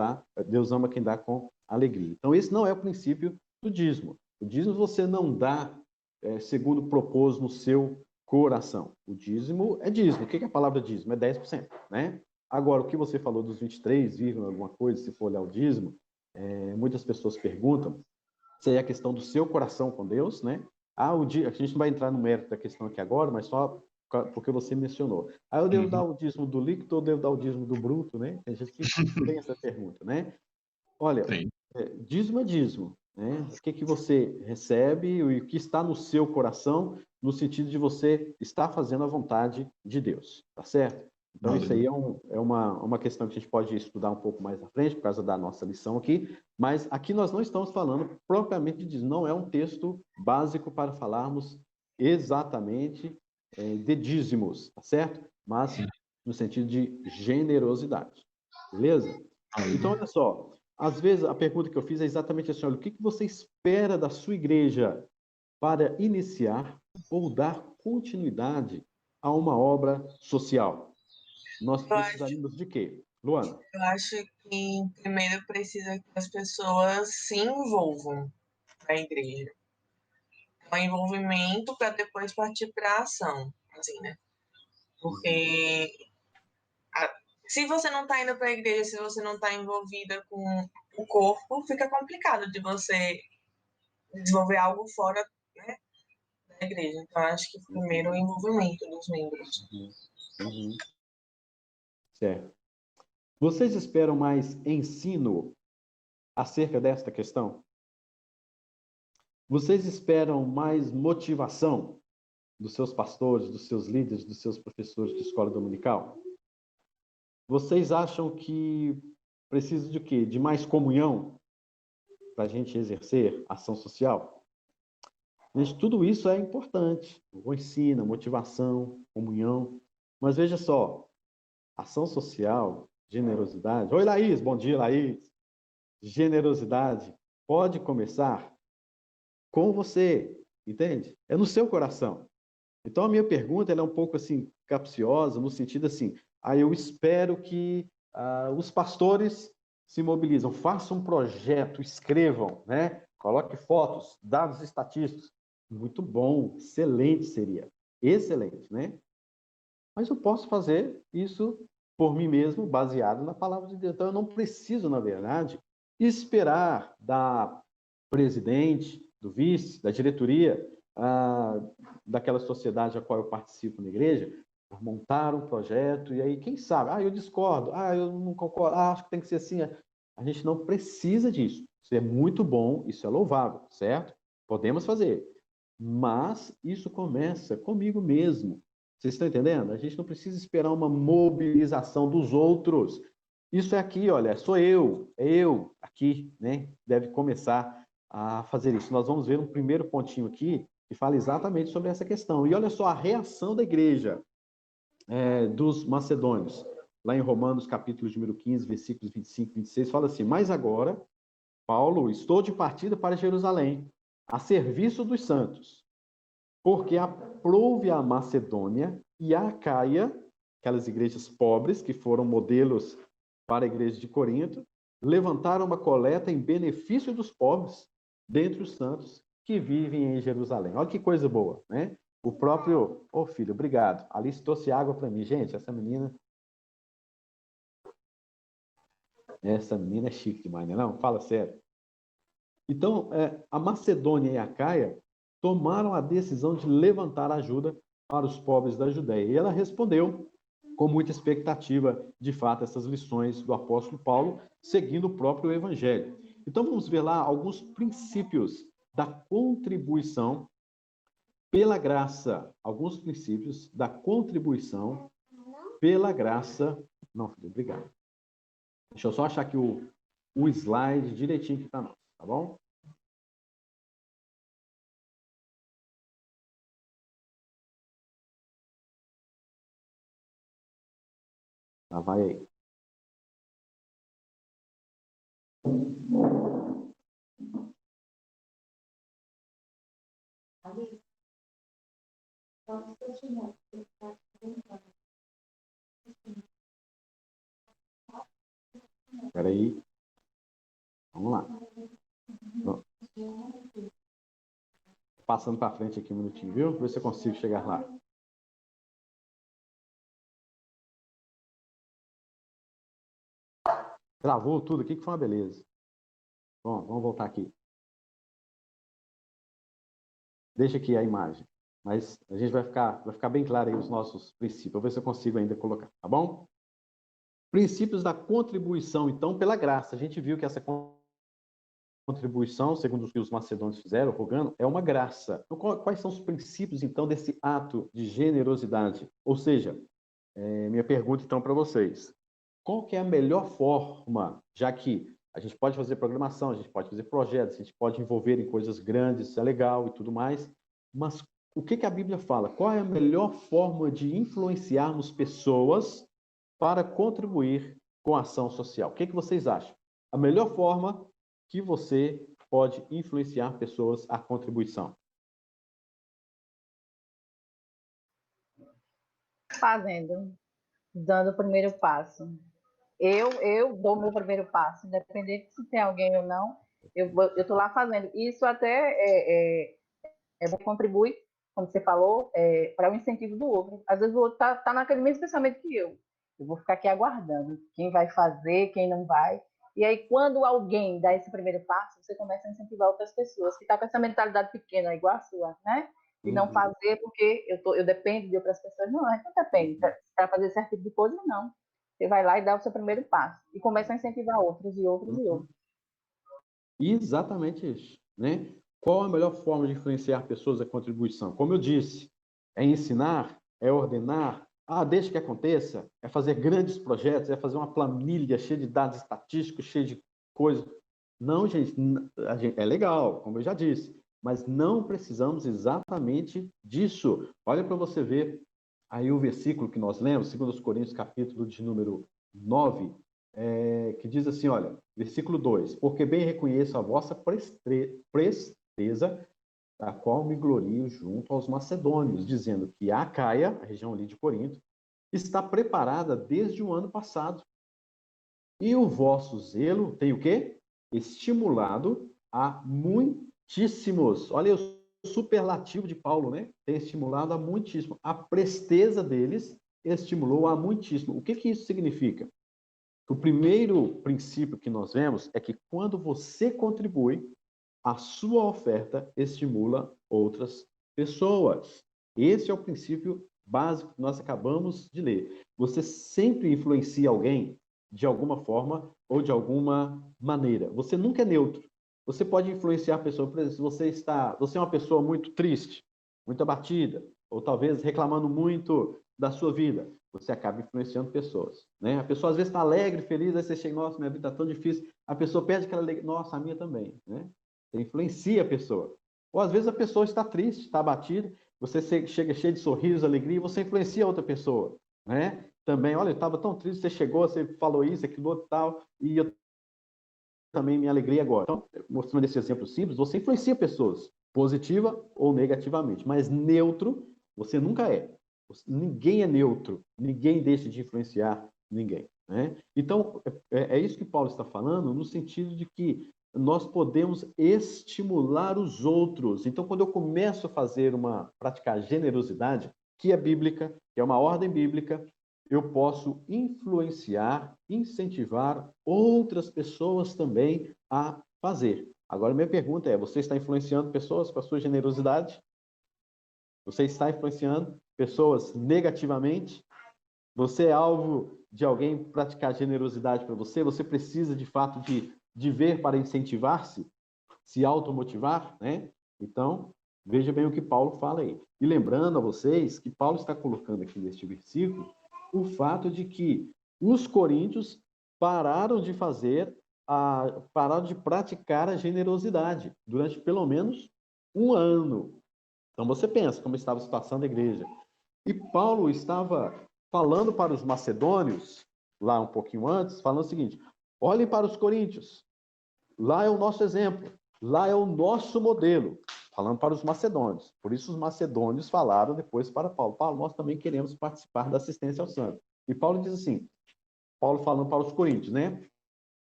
ama quem dá com alegria. Então, esse não é o princípio do dízimo. O dízimo você não dá segundo propôs no seu coração. O dízimo é dízimo. O que é a palavra dízimo? É 10%, né? Agora, o que você falou dos 23, alguma coisa, se for olhar o dízimo, muitas pessoas perguntam se é a questão do seu coração com Deus, né? A gente não vai entrar no mérito da questão aqui agora, mas só porque você mencionou. Eu devo dar o dízimo do líquido ou devo dar o dízimo do bruto, né? Tem gente que tem essa pergunta, né? Olha, Sim. dízimo é dízimo, né? O que você recebe e o que está no seu coração, no sentido de você estar fazendo a vontade de Deus, tá certo? Então, isso aí é uma questão que a gente pode estudar um pouco mais à frente, por causa da nossa lição aqui, mas aqui nós não estamos falando propriamente disso, não é um texto básico para falarmos exatamente de dízimos, tá certo? Mas no sentido de generosidade, beleza? Então, olha só, às vezes a pergunta que eu fiz é exatamente assim: olha, o que você espera da sua igreja para iniciar ou dar continuidade a uma obra social? Nós precisaríamos de quê? Luana? Eu acho que primeiro precisa que as pessoas se envolvam na igreja. Um envolvimento para depois partir para a ação, assim, né? Porque se você não está indo para a igreja, se você não está envolvida com o corpo, fica complicado de você desenvolver algo fora, né, da igreja. Então, acho que primeiro o envolvimento dos membros. Certo. Vocês esperam mais ensino acerca desta questão? Vocês esperam mais motivação dos seus pastores, dos seus líderes, dos seus professores de escola dominical? Vocês acham que precisa de quê? De mais comunhão para a gente exercer ação social? Gente, tudo isso é importante. O ensino, motivação, comunhão. Mas veja só, ação social, generosidade. Oi, Laís, bom dia, Laís. Generosidade pode começar com você, entende? É no seu coração. Então, a minha pergunta ela é um pouco assim capciosa, no sentido assim, eu espero que os pastores se mobilizam, façam um projeto, escrevam, né? Coloque fotos, dados estatísticos. Muito bom, excelente seria. Excelente, né? Mas eu posso fazer isso por mim mesmo, baseado na palavra de Deus. Então, eu não preciso, na verdade, esperar da presidente, do vice, da diretoria, daquela sociedade a qual eu participo na igreja, montar um projeto, e aí, quem sabe? Eu discordo, eu não concordo, acho que tem que ser assim. A gente não precisa disso. Isso é muito bom, isso é louvável, certo? Podemos fazer. Mas isso começa comigo mesmo. Vocês estão entendendo? A gente não precisa esperar uma mobilização dos outros. Isso é aqui, olha, é eu aqui, né? Deve começar a fazer isso. Nós vamos ver um primeiro pontinho aqui que fala exatamente sobre essa questão. E olha só a reação da igreja dos macedônios. Lá em Romanos, capítulo número 15, versículos 25 e 26, fala assim: mas agora, Paulo, estou de partida para Jerusalém, a serviço dos santos, porque aprouve a Macedônia e a Acaia, aquelas igrejas pobres que foram modelos para a igreja de Corinto, levantaram uma coleta em benefício dos pobres dentre os santos que vivem em Jerusalém. Olha que coisa boa, né? O próprio... Ô, filho, obrigado. Alice trouxe água para mim. Gente, essa menina é chique demais, né? Não, fala sério. Então, a Macedônia e a Acaia tomaram a decisão de levantar ajuda para os pobres da Judéia. E ela respondeu com muita expectativa, de fato, essas lições do apóstolo Paulo, seguindo o próprio evangelho. Então, vamos ver lá alguns princípios da contribuição pela graça. Alguns princípios da contribuição pela graça. Não, filho, obrigado. Deixa eu só achar aqui o slide direitinho que tá nosso, tá bom? Tá, vai aí. Espera aí. Vamos lá. Passando para frente aqui um minutinho, viu? Ver se eu consigo chegar lá. Travou tudo aqui, que foi uma beleza. Bom, vamos voltar aqui. Deixa aqui a imagem. Mas a gente vai ficar bem claro aí os nossos princípios. Vou ver se eu consigo ainda colocar, tá bom? Princípios da contribuição, então, pela graça. A gente viu que essa contribuição, segundo o que os macedônios fizeram, rogando, é uma graça. Então, quais são os princípios, então, desse ato de generosidade? Ou seja, minha pergunta, então, para vocês. Qual que é a melhor forma, já que a gente pode fazer programação, a gente pode fazer projetos, a gente pode envolver em coisas grandes, isso é legal e tudo mais, mas o que a Bíblia fala? Qual é a melhor forma de influenciarmos pessoas para contribuir com a ação social? O que vocês acham? A melhor forma que você pode influenciar pessoas à contribuição? Fazendo, dando o primeiro passo. Eu dou o meu primeiro passo, independente se tem alguém ou não, eu estou lá fazendo. Isso até contribui, como você falou, para o incentivo do outro. Às vezes o outro está naquele mesmo pensamento que eu. Eu vou ficar aqui aguardando quem vai fazer, quem não vai. E aí, quando alguém dá esse primeiro passo, você começa a incentivar outras pessoas que estão com essa mentalidade pequena, igual a sua, né? De não fazer porque eu dependo de outras pessoas. Não, a gente não depende. Para fazer certo tipo de coisa, não. Você vai lá e dá o seu primeiro passo. E começa a incentivar outros e outros e outros. Exatamente isso, né? Qual a melhor forma de influenciar pessoas à contribuição? Como eu disse, é ensinar, é ordenar, deixa que aconteça, é fazer grandes projetos, é fazer uma planilha cheia de dados estatísticos, cheia de coisas. Não, gente, é legal, como eu já disse, mas não precisamos exatamente disso. Olha para você ver aí o versículo que nós lemos, 2 Coríntios, capítulo de número 9, que diz assim, olha, versículo 2, porque bem reconheço a vossa presteza, da qual me glorio junto aos macedônios, dizendo que a Acaia, a região ali de Corinto, está preparada desde o ano passado. E o vosso zelo tem o quê? Estimulado a muitíssimos. Olha o superlativo de Paulo, né? Tem estimulado a muitíssimo. A presteza deles estimulou a muitíssimo. O que isso significa? O primeiro princípio que nós vemos é que quando você contribui, a sua oferta estimula outras pessoas. Esse é o princípio básico que nós acabamos de ler. Você sempre influencia alguém de alguma forma ou de alguma maneira. Você nunca é neutro. Você pode influenciar a pessoa. Por exemplo, se você é uma pessoa muito triste, muito abatida, ou talvez reclamando muito da sua vida, você acaba influenciando pessoas, né? A pessoa às vezes está alegre, feliz, aí você chega, nossa, minha vida está tão difícil. A pessoa perde aquela alegria, nossa, a minha também, né? Você influencia a pessoa. Ou às vezes a pessoa está triste, está abatida, você chega cheio de sorriso, alegria, e você influencia outra pessoa, né? Também, olha, eu estava tão triste, você chegou, você falou isso, aquilo, outro, tal, e eu também minha alegria agora. Então, mostrando esse exemplo simples, você influencia pessoas, positiva ou negativamente, mas neutro você nunca é. Ninguém é neutro, ninguém deixa de influenciar ninguém, né? Então, é isso que Paulo está falando, no sentido de que nós podemos estimular os outros. Então, quando eu começo a praticar generosidade, que é bíblica, que é uma ordem bíblica, eu posso influenciar, incentivar outras pessoas também a fazer. Agora, minha pergunta é: você está influenciando pessoas com a sua generosidade? Você está influenciando pessoas negativamente? Você é alvo de alguém praticar generosidade para você? Você precisa, de fato, de ver para incentivar-se, se automotivar, né? Então, veja bem o que Paulo fala aí. E lembrando a vocês que Paulo está colocando aqui neste versículo o fato de que os coríntios pararam de pararam de praticar a generosidade durante pelo menos um ano. Então você pensa como estava a situação da igreja. E Paulo estava falando para os macedônios, lá um pouquinho antes, falando o seguinte: olhem para os coríntios, lá é o nosso exemplo, lá é o nosso modelo, falando para os macedônios. Por isso os macedônios falaram depois para Paulo: Paulo, nós também queremos participar da assistência ao santo. E Paulo diz assim, Paulo falando para os coríntios, né?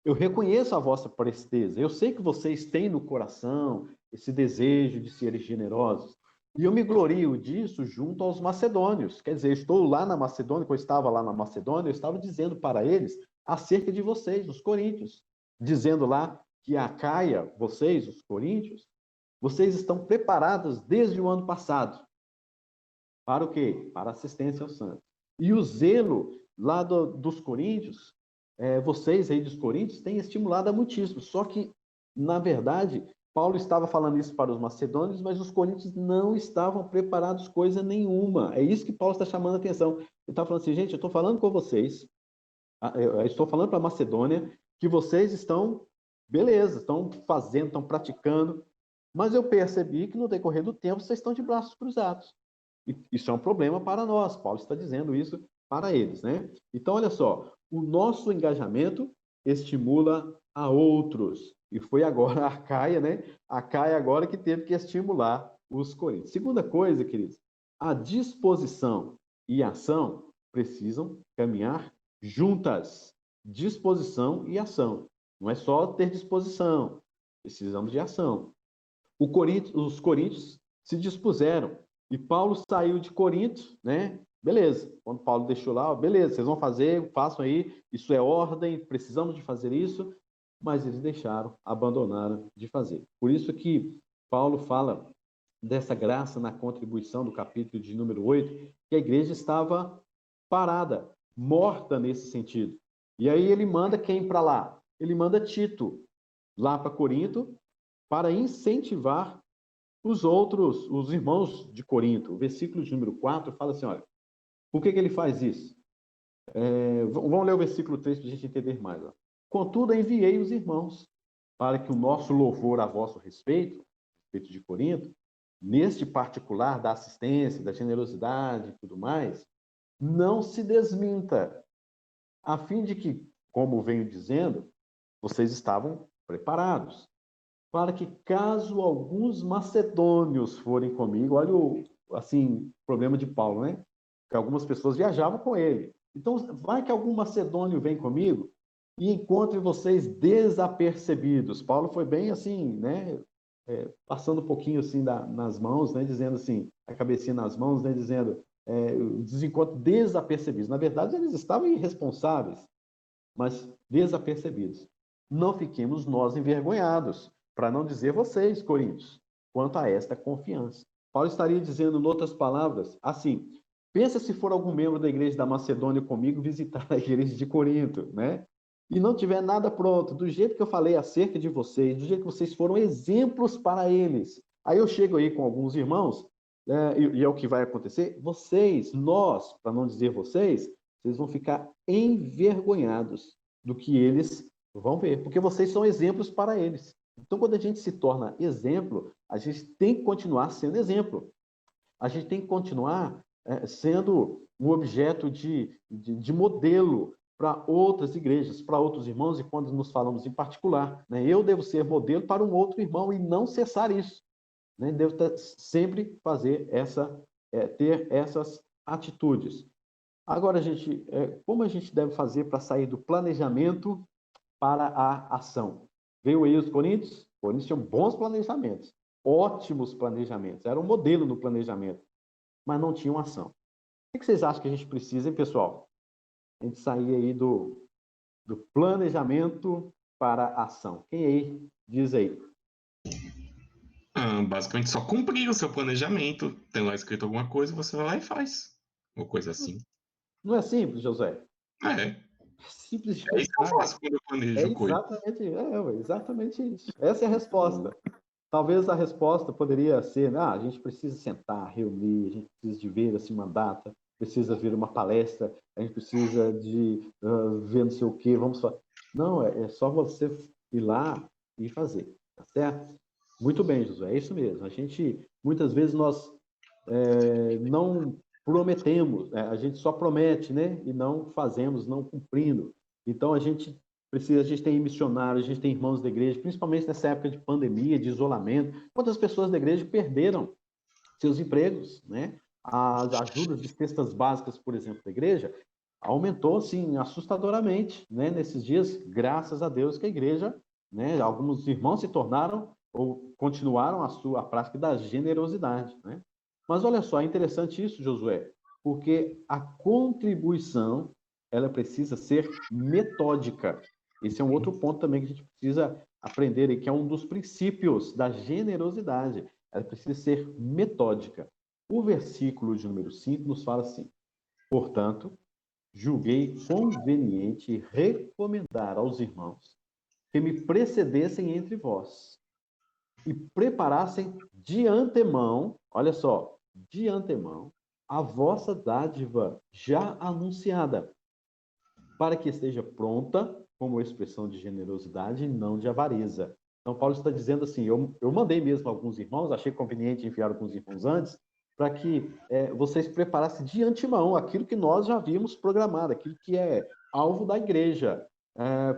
Eu reconheço a vossa presteza, eu sei que vocês têm no coração esse desejo de serem generosos, e eu me glorio disso junto aos macedônios. Quer dizer, eu estou lá na Macedônia, quando eu estava lá na Macedônia, eu estava dizendo para eles acerca de vocês, os coríntios, dizendo lá que a Acaia, vocês, os coríntios, vocês estão preparados desde o ano passado. Para o quê? Para assistência ao santo. E o zelo lá dos coríntios, vocês aí dos coríntios, têm estimulado a muitíssimo. Só que, na verdade, Paulo estava falando isso para os macedônios, mas os coríntios não estavam preparados coisa nenhuma. É isso que Paulo está chamando a atenção. Ele está falando assim: gente, eu estou falando com vocês, eu estou falando para a Macedônia, que vocês estão, beleza, estão fazendo, estão praticando, mas eu percebi que no decorrer do tempo vocês estão de braços cruzados. E isso é um problema para nós. Paulo está dizendo isso para eles, né? Então, olha só, o nosso engajamento estimula a outros. E foi agora a Acaia, né? A Acaia agora que teve que estimular os coríntios. Segunda coisa, queridos, a disposição e a ação precisam caminhar juntas. Disposição e ação. Não é só ter disposição, precisamos de ação. Os coríntios se dispuseram e Paulo saiu de Corinto, né? Beleza. Quando Paulo deixou lá, beleza, vocês vão fazer, façam aí, isso é ordem, precisamos de fazer isso, mas eles deixaram, abandonaram de fazer. Por isso que Paulo fala dessa graça na contribuição do capítulo de número 8, que a igreja estava parada, morta nesse sentido. E aí ele manda quem para lá? Ele manda Tito lá para Corinto para incentivar os outros, os irmãos de Corinto. O versículo de número 4 fala assim, olha, por que ele faz isso? Vamos ler o versículo 3 para a gente entender mais. Ó. Contudo, enviei os irmãos para que o nosso louvor a vosso respeito de Corinto, neste particular da assistência, da generosidade e tudo mais, não se desminta, a fim de que, como venho dizendo, vocês estavam preparados, para que caso alguns macedônios forem comigo, olha o problema de Paulo, né? Que algumas pessoas viajavam com ele. Então, vai que algum macedônio vem comigo e encontre vocês desapercebidos. Paulo foi bem assim, né? Passando um pouquinho assim nas mãos, né? Dizendo assim, a cabecinha nas mãos, né? Dizendo, desencontro desapercebidos. Na verdade, eles estavam irresponsáveis, mas desapercebidos. Não fiquemos nós envergonhados, para não dizer vocês, coríntios, quanto a esta confiança. Paulo estaria dizendo, em outras palavras, assim, pensa se for algum membro da igreja da Macedônia comigo visitar a igreja de Corinto, né? E não tiver nada pronto, do jeito que eu falei acerca de vocês, do jeito que vocês foram exemplos para eles. Aí eu chego aí com alguns irmãos, e é o que vai acontecer, nós, para não dizer vocês vão ficar envergonhados do que eles vão ver, porque vocês são exemplos para eles. Então, quando a gente se torna exemplo, a gente tem que continuar sendo exemplo. A gente tem que continuar sendo um objeto de modelo para outras igrejas, para outros irmãos, e quando nos falamos em particular, né, eu devo ser modelo para um outro irmão e não cessar isso. Né, devo sempre fazer ter essas atitudes. Agora, gente, como a gente deve fazer para sair do planejamento para a ação? Veio aí os Coríntios? Os Coríntios tinham bons planejamentos, ótimos planejamentos, era um modelo no planejamento, mas não tinham ação. O que vocês acham que a gente precisa, hein, pessoal? A gente sair aí do planejamento para a ação. Quem aí diz aí? Basicamente só cumprir o seu planejamento. Tem lá escrito alguma coisa, você vai lá e faz. Uma coisa assim. Não é simples, José? É Simples isso que eu faço quando eu planejo coisa. Exatamente isso. Essa é a resposta. Talvez a resposta poderia ser, a gente precisa sentar, reunir, a gente precisa de ver assim, uma data, precisa ver uma palestra, a gente precisa de ver não sei o quê, vamos falar. Não, é só você ir lá e fazer, tá certo? Muito bem, Josué, é isso mesmo. A gente, muitas vezes, nós não prometemos, a gente só promete, né? E não fazemos, não cumprindo. Então, a gente tem missionários, a gente tem irmãos da igreja, principalmente nessa época de pandemia, de isolamento. Quantas pessoas da igreja perderam seus empregos, né? As ajudas de cestas básicas, por exemplo, da igreja, aumentou, assim, assustadoramente, né? Nesses dias, graças a Deus que a igreja, né? Alguns irmãos se tornaram ou continuaram a prática da generosidade, né? Mas olha só, é interessante isso, Josué, porque a contribuição, ela precisa ser metódica. Esse é um outro ponto também que a gente precisa aprender, e que é um dos princípios da generosidade. Ela precisa ser metódica. O versículo de número 5 nos fala assim: portanto, julguei conveniente recomendar aos irmãos que me precedessem entre vós e preparassem de antemão, olha só, de antemão, a vossa dádiva já anunciada, para que esteja pronta como expressão de generosidade e não de avareza. Então, Paulo está dizendo assim, eu mandei mesmo alguns irmãos, achei conveniente enviar alguns irmãos antes, para que vocês preparassem de antemão aquilo que nós já havíamos programado, aquilo que é alvo da igreja,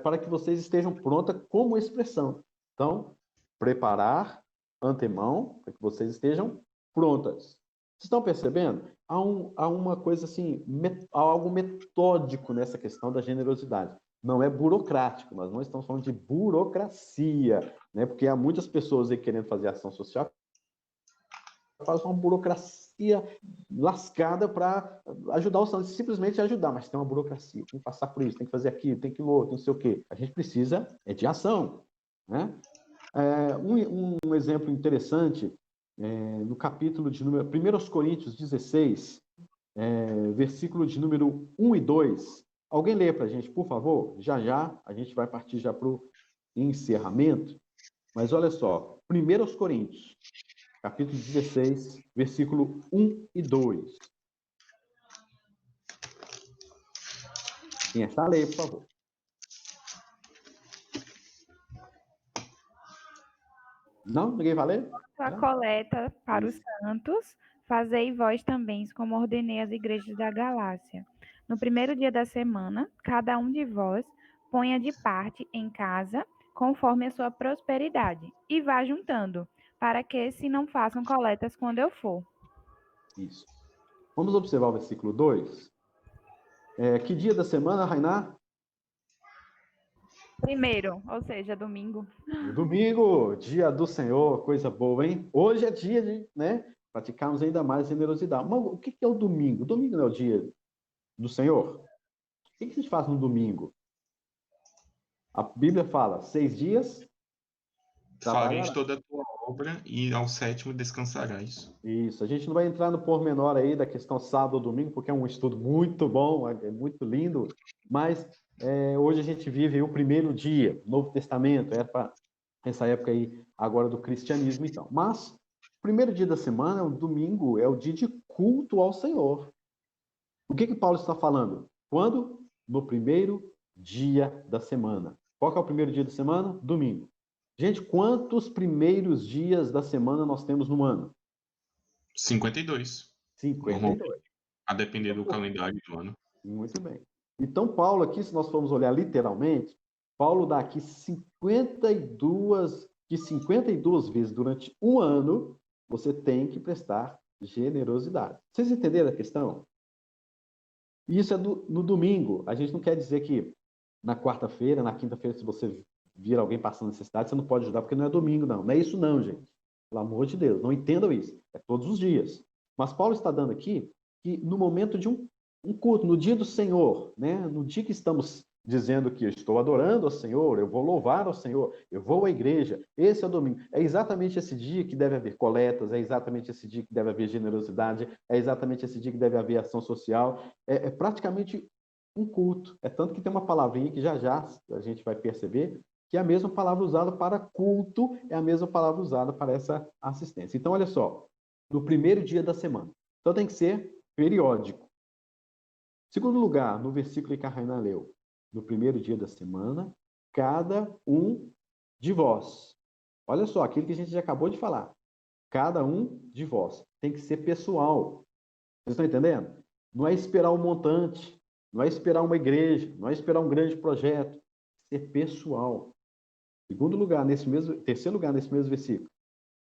para que vocês estejam prontas como expressão. Então, preparar antemão, para que vocês estejam prontas. Vocês estão percebendo? Há uma coisa assim, há algo metódico nessa questão da generosidade. Não é burocrático, nós não estamos falando de burocracia, né? Porque há muitas pessoas aí querendo fazer ação social, faz uma burocracia lascada para ajudar o santos, simplesmente ajudar, mas tem uma burocracia, tem que passar por isso, tem que fazer aquilo, tem que outro, não sei o quê. A gente precisa de ação, né? Um exemplo interessante, no capítulo de número 1 Coríntios 16, versículo de número 1 e 2. Alguém lê para a gente, por favor? Já, a gente vai partir já para o encerramento. Mas olha só, 1 Coríntios, capítulo 16, versículo 1 e 2. Quem está, lê, por favor. Não? Ninguém vai ler? A coleta para os santos, fazei vós também, como ordenei às igrejas da Galácia. No primeiro dia da semana, cada um de vós ponha de parte em casa, conforme a sua prosperidade, e vá juntando, para que se não façam coletas quando eu for. Isso. Vamos observar o versículo 2. Que dia da semana, Rainá? Primeiro, ou seja, domingo. Domingo, dia do Senhor, coisa boa, hein? Hoje é dia de, né, praticarmos ainda mais generosidade. Mas o que é o domingo? O domingo não é o dia do Senhor? O que a gente faz no domingo? A Bíblia fala, 6 dias... Fareis toda a tua obra e ao sétimo descansarás. Isso, a gente não vai entrar no pormenor aí da questão sábado ou domingo, porque é um estudo muito bom, é muito lindo, mas hoje a gente vive o primeiro dia, Novo Testamento, para essa época aí agora do cristianismo, então. Mas, o primeiro dia da semana, o domingo, é o dia de culto ao Senhor. O que Paulo está falando? Quando? No primeiro dia da semana. Qual que é o primeiro dia da semana? Domingo. Gente, quantos primeiros dias da semana nós temos no ano? 52. 52. A depender do calendário do ano. Muito bem. Então, Paulo aqui, se nós formos olhar literalmente, Paulo dá aqui 52 vezes durante um ano, você tem que prestar generosidade. Vocês entenderam a questão? Isso é no domingo. A gente não quer dizer que na quarta-feira, na quinta-feira, se você vir alguém passando necessidade, você não pode ajudar, porque não é domingo, não. Não é isso não, gente. Pelo amor de Deus, não entendam isso. É todos os dias. Mas Paulo está dando aqui que no momento de um culto, no dia do Senhor, né? No dia que estamos dizendo que eu estou adorando ao Senhor, eu vou louvar ao Senhor, eu vou à igreja, esse é o domingo. É exatamente esse dia que deve haver coletas, é exatamente esse dia que deve haver generosidade, é exatamente esse dia que deve haver ação social. É praticamente um culto. É tanto que tem uma palavrinha que já a gente vai perceber que é a mesma palavra usada para culto, é a mesma palavra usada para essa assistência. Então, olha só, no primeiro dia da semana. Então, tem que ser periódico. Segundo lugar, no versículo que a Raina leu, no primeiro dia da semana, cada um de vós. Olha só, aquilo que a gente já acabou de falar. Cada um de vós. Tem que ser pessoal. Vocês estão entendendo? Não é esperar um montante, não é esperar uma igreja, não é esperar um grande projeto. Ser pessoal. Terceiro lugar, nesse mesmo versículo.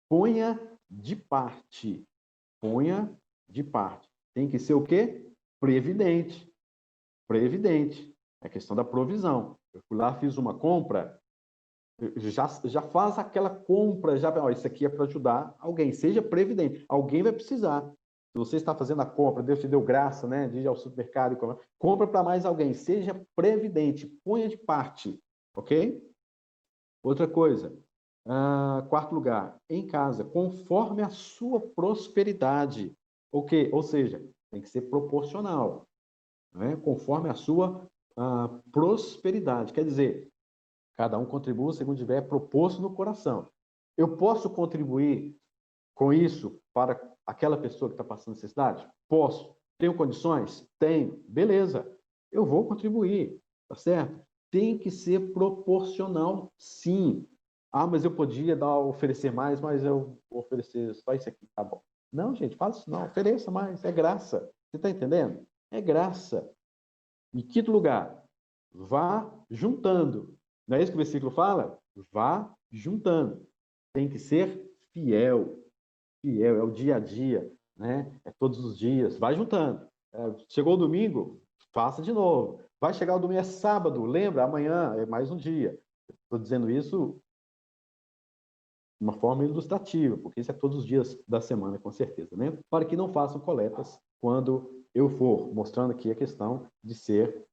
Ponha de parte. Ponha de parte. Tem que ser o quê? Previdente. Previdente. É a questão da provisão. Eu fui lá, fiz uma compra, já faz aquela compra, isso aqui é para ajudar alguém. Seja previdente. Alguém vai precisar. Se você está fazendo a compra, Deus te deu graça, né? De ir ao supermercado e compra para mais alguém. Seja previdente. Ponha de parte. Ok? Outra coisa, quarto lugar, em casa, conforme a sua prosperidade. Ok? Ou seja, tem que ser proporcional, né? Conforme a sua prosperidade. Quer dizer, cada um contribua segundo tiver proposto no coração. Eu posso contribuir com isso para aquela pessoa que está passando necessidade? Posso. Tenho condições? Tenho. Beleza. Eu vou contribuir, tá certo? Tem que ser proporcional, sim. Mas eu podia oferecer mais, mas eu vou oferecer só isso aqui, tá bom. Não, gente, faça isso não. Ofereça mais, é graça. Você está entendendo? É graça. Em quinto lugar, vá juntando. Não é isso que o versículo fala? Vá juntando. Tem que ser fiel. Fiel, é o dia a dia, né? É todos os dias. Vai juntando. Chegou o domingo, faça de novo. Vai chegar o domingo, é sábado, lembra? Amanhã é mais um dia. Estou dizendo isso de uma forma ilustrativa, porque isso é todos os dias da semana, com certeza, né? Para que não façam coletas quando eu for, mostrando aqui a questão de ser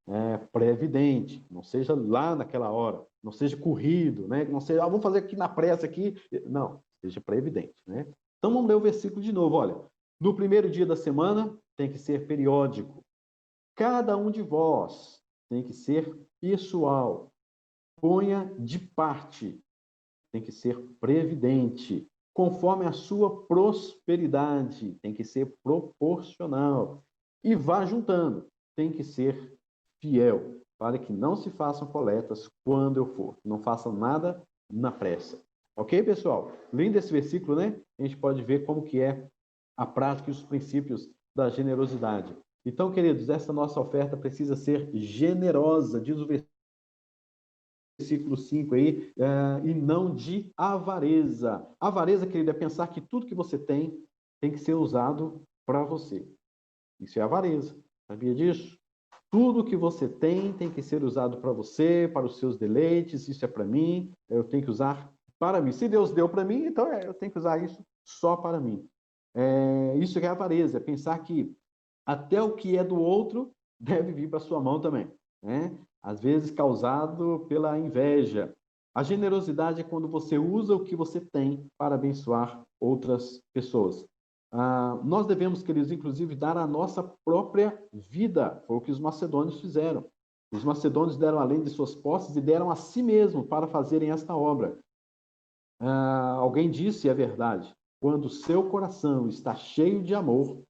previdente, não seja lá naquela hora, não seja corrido, né? Não seja, vamos fazer aqui na pressa aqui. Não, seja previdente, né? Então vamos ler o versículo de novo, olha. No primeiro dia da semana tem que ser periódico. Cada um de vós tem que ser pessoal. Ponha de parte. Tem que ser previdente. Conforme a sua prosperidade. Tem que ser proporcional. E vá juntando. Tem que ser fiel. Para que não se façam coletas quando eu for. Não façam nada na pressa. Ok, pessoal? Lendo esse versículo, né? A gente pode ver como que é a prática e os princípios da generosidade. Então, queridos, essa nossa oferta precisa ser generosa, diz o versículo 5 aí, e não de avareza. Avareza, querido, é pensar que tudo que você tem que ser usado para você. Isso é avareza. Sabia disso? Tudo que você tem que ser usado para você, para os seus deleites. Isso é para mim, eu tenho que usar para mim. Se Deus deu para mim, então eu tenho que usar isso só para mim. Isso que é avareza, é pensar que até o que é do outro deve vir para sua mão também, né? Às vezes causado pela inveja. A generosidade é quando você usa o que você tem para abençoar outras pessoas. Nós devemos, queridos, inclusive, dar a nossa própria vida. Foi o que os macedônios fizeram. Os macedônios deram além de suas posses e deram a si mesmo para fazerem esta obra. Alguém disse, é verdade, quando o seu coração está cheio de amor,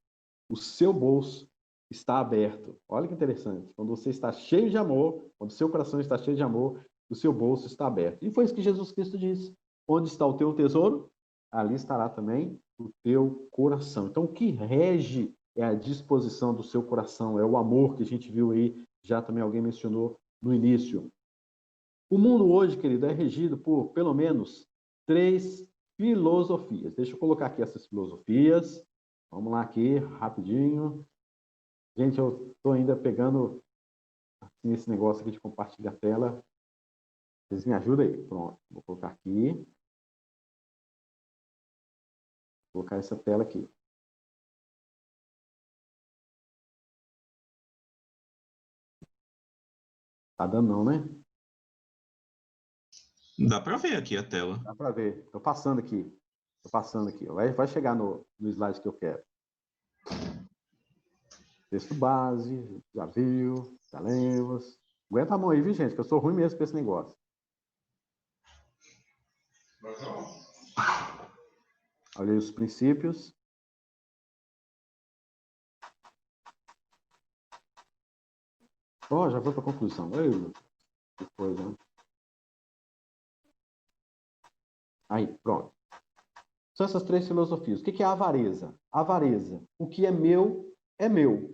o seu bolso está aberto. Olha que interessante. Quando você está cheio de amor, quando o seu coração está cheio de amor, o seu bolso está aberto. E foi isso que Jesus Cristo disse. Onde está o teu tesouro? Ali estará também o teu coração. Então, o que rege é a disposição do seu coração, é o amor que a gente viu aí já também alguém mencionou no início. O mundo hoje, querido, é regido por pelo menos 3 filosofias. Deixa eu colocar aqui essas filosofias. Vamos lá aqui, rapidinho. Gente, eu estou ainda pegando assim, esse negócio aqui de compartilhar a tela. Vocês me ajudam aí. Pronto, vou colocar aqui. Vou colocar essa tela aqui. Tá dando não, né? Dá para ver aqui a tela. Dá para ver. Estou passando aqui. Estou passando aqui. Vai chegar no slide que eu quero. Texto base, já viu, já lemos. Aguenta a mão aí, viu, gente? Que eu sou ruim mesmo com esse negócio. Olha aí os princípios. Ó, já vou para a conclusão. Ei, que coisa, né? Aí, pronto. São essas 3 filosofias. O que é a avareza? Avareza. O que é meu, é meu.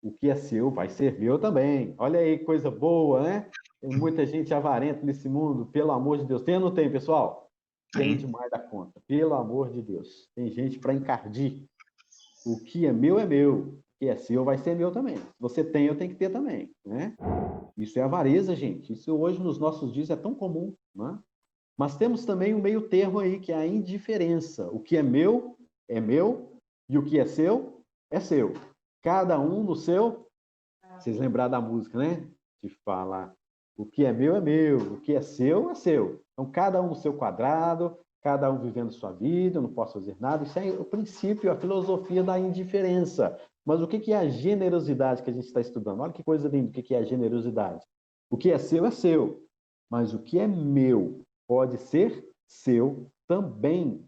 O que é seu vai ser meu também. Olha aí, coisa boa, né? Tem muita gente avarenta nesse mundo, pelo amor de Deus. Tem ou não tem, pessoal? Tem demais da conta. Pelo amor de Deus. Tem gente para encardir. O que é meu é meu. O que é seu vai ser meu também. Se você tem, eu tenho que ter também, né? Isso é avareza, gente. Isso hoje nos nossos dias é tão comum, né? Mas temos também um meio termo aí, que é a indiferença. O que é meu, e o que é seu, é seu. Cada um no seu. Vocês lembraram da música, né? De falar, o que é meu, o que é seu, é seu. Então, cada um no seu quadrado, cada um vivendo sua vida, eu não posso fazer nada. Isso é o princípio, a filosofia da indiferença. Mas o que é a generosidade que a gente está estudando? Olha que coisa linda, o que é a generosidade? O que é seu, mas o que é meu pode ser seu também.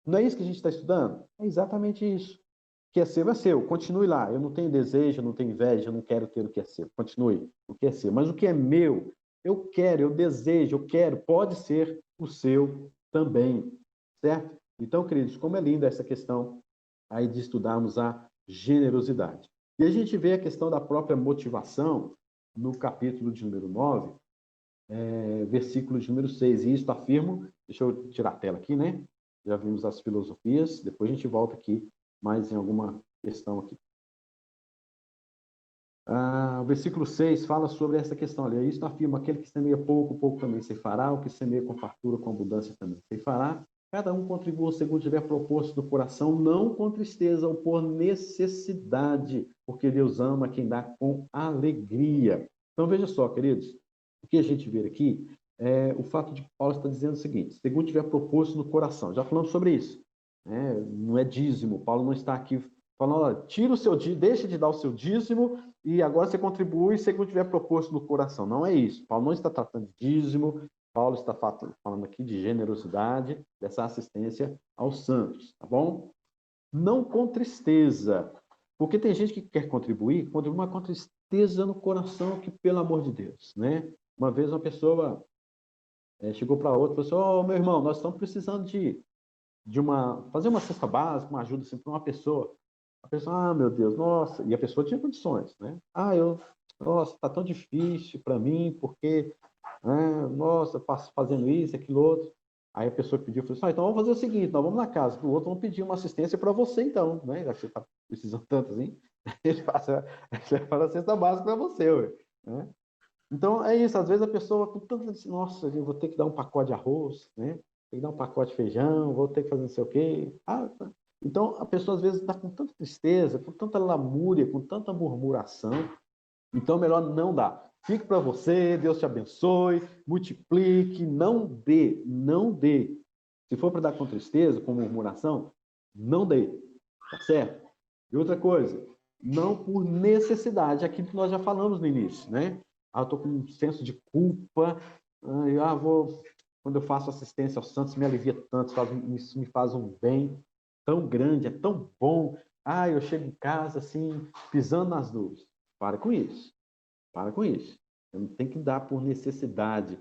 Não é isso que a gente está estudando? É exatamente isso. O que é seu. Continue lá. Eu não tenho desejo, eu não tenho inveja, eu não quero ter o que é seu. Continue. O que é seu. Mas o que é meu, eu quero, eu desejo, eu quero, pode ser o seu também. Certo? Então, queridos, como é linda essa questão aí de estudarmos a generosidade. E a gente vê a questão da própria motivação no capítulo de número 9, versículo de número 6. E isso afirmo, deixa eu tirar a tela aqui, né? Já vimos as filosofias, depois a gente volta aqui mais em alguma questão aqui. O versículo 6 fala sobre essa questão ali. Isto afirma, aquele que semeia pouco, pouco também se fará, o que semeia com fartura, com abundância também se fará. Cada um contribua segundo tiver proposto no coração, não com tristeza ou por necessidade, porque Deus ama quem dá com alegria. Então veja só, queridos, o que a gente vê aqui é o fato de que Paulo está dizendo o seguinte, segundo tiver proposto no coração. Já falamos sobre isso. Não é dízimo. Paulo não está aqui falando, olha, tira o seu dízimo, deixa de dar o seu dízimo e agora você contribui segundo tiver proposto no coração. Não é isso. Paulo não está tratando de dízimo. Paulo está falando aqui de generosidade, dessa assistência aos santos, tá bom? Não com tristeza, porque tem gente que quer contribuir, mas com tristeza no coração, que pelo amor de Deus, né? Uma vez uma pessoa chegou para outra e falou assim, meu irmão, nós estamos precisando de fazer uma cesta básica, uma ajuda assim, para uma pessoa. A pessoa, meu Deus, nossa, e a pessoa tinha condições, né? Nossa, tá tão difícil para mim, porque nossa, passo fazendo isso, aquilo outro. Aí a pessoa pediu, falou assim, então vamos fazer o seguinte, nós vamos na casa do outro, vamos pedir uma assistência para você então, né? Já que você está precisando tanto assim, ele faz a cesta básica para você, ué, né? Então é isso, às vezes a pessoa com tanta assim, nossa, eu vou ter que dar um pacote de arroz, né? Tem que dar um pacote de feijão, vou ter que fazer não sei o quê. Então a pessoa às vezes está com tanta tristeza, com tanta lamúria, com tanta murmuração, então melhor não dar. Fique para você, Deus te abençoe, multiplique, não dê. Se for para dar com tristeza, com murmuração, não dê, tá certo? E outra coisa, não por necessidade, aquilo que nós já falamos no início, né? Eu estou com um senso de culpa, quando eu faço assistência aos santos, me alivia tanto, isso me faz um bem tão grande, é tão bom. Eu chego em casa assim, pisando nas nuvens. Para com isso. Você não tem que dar por necessidade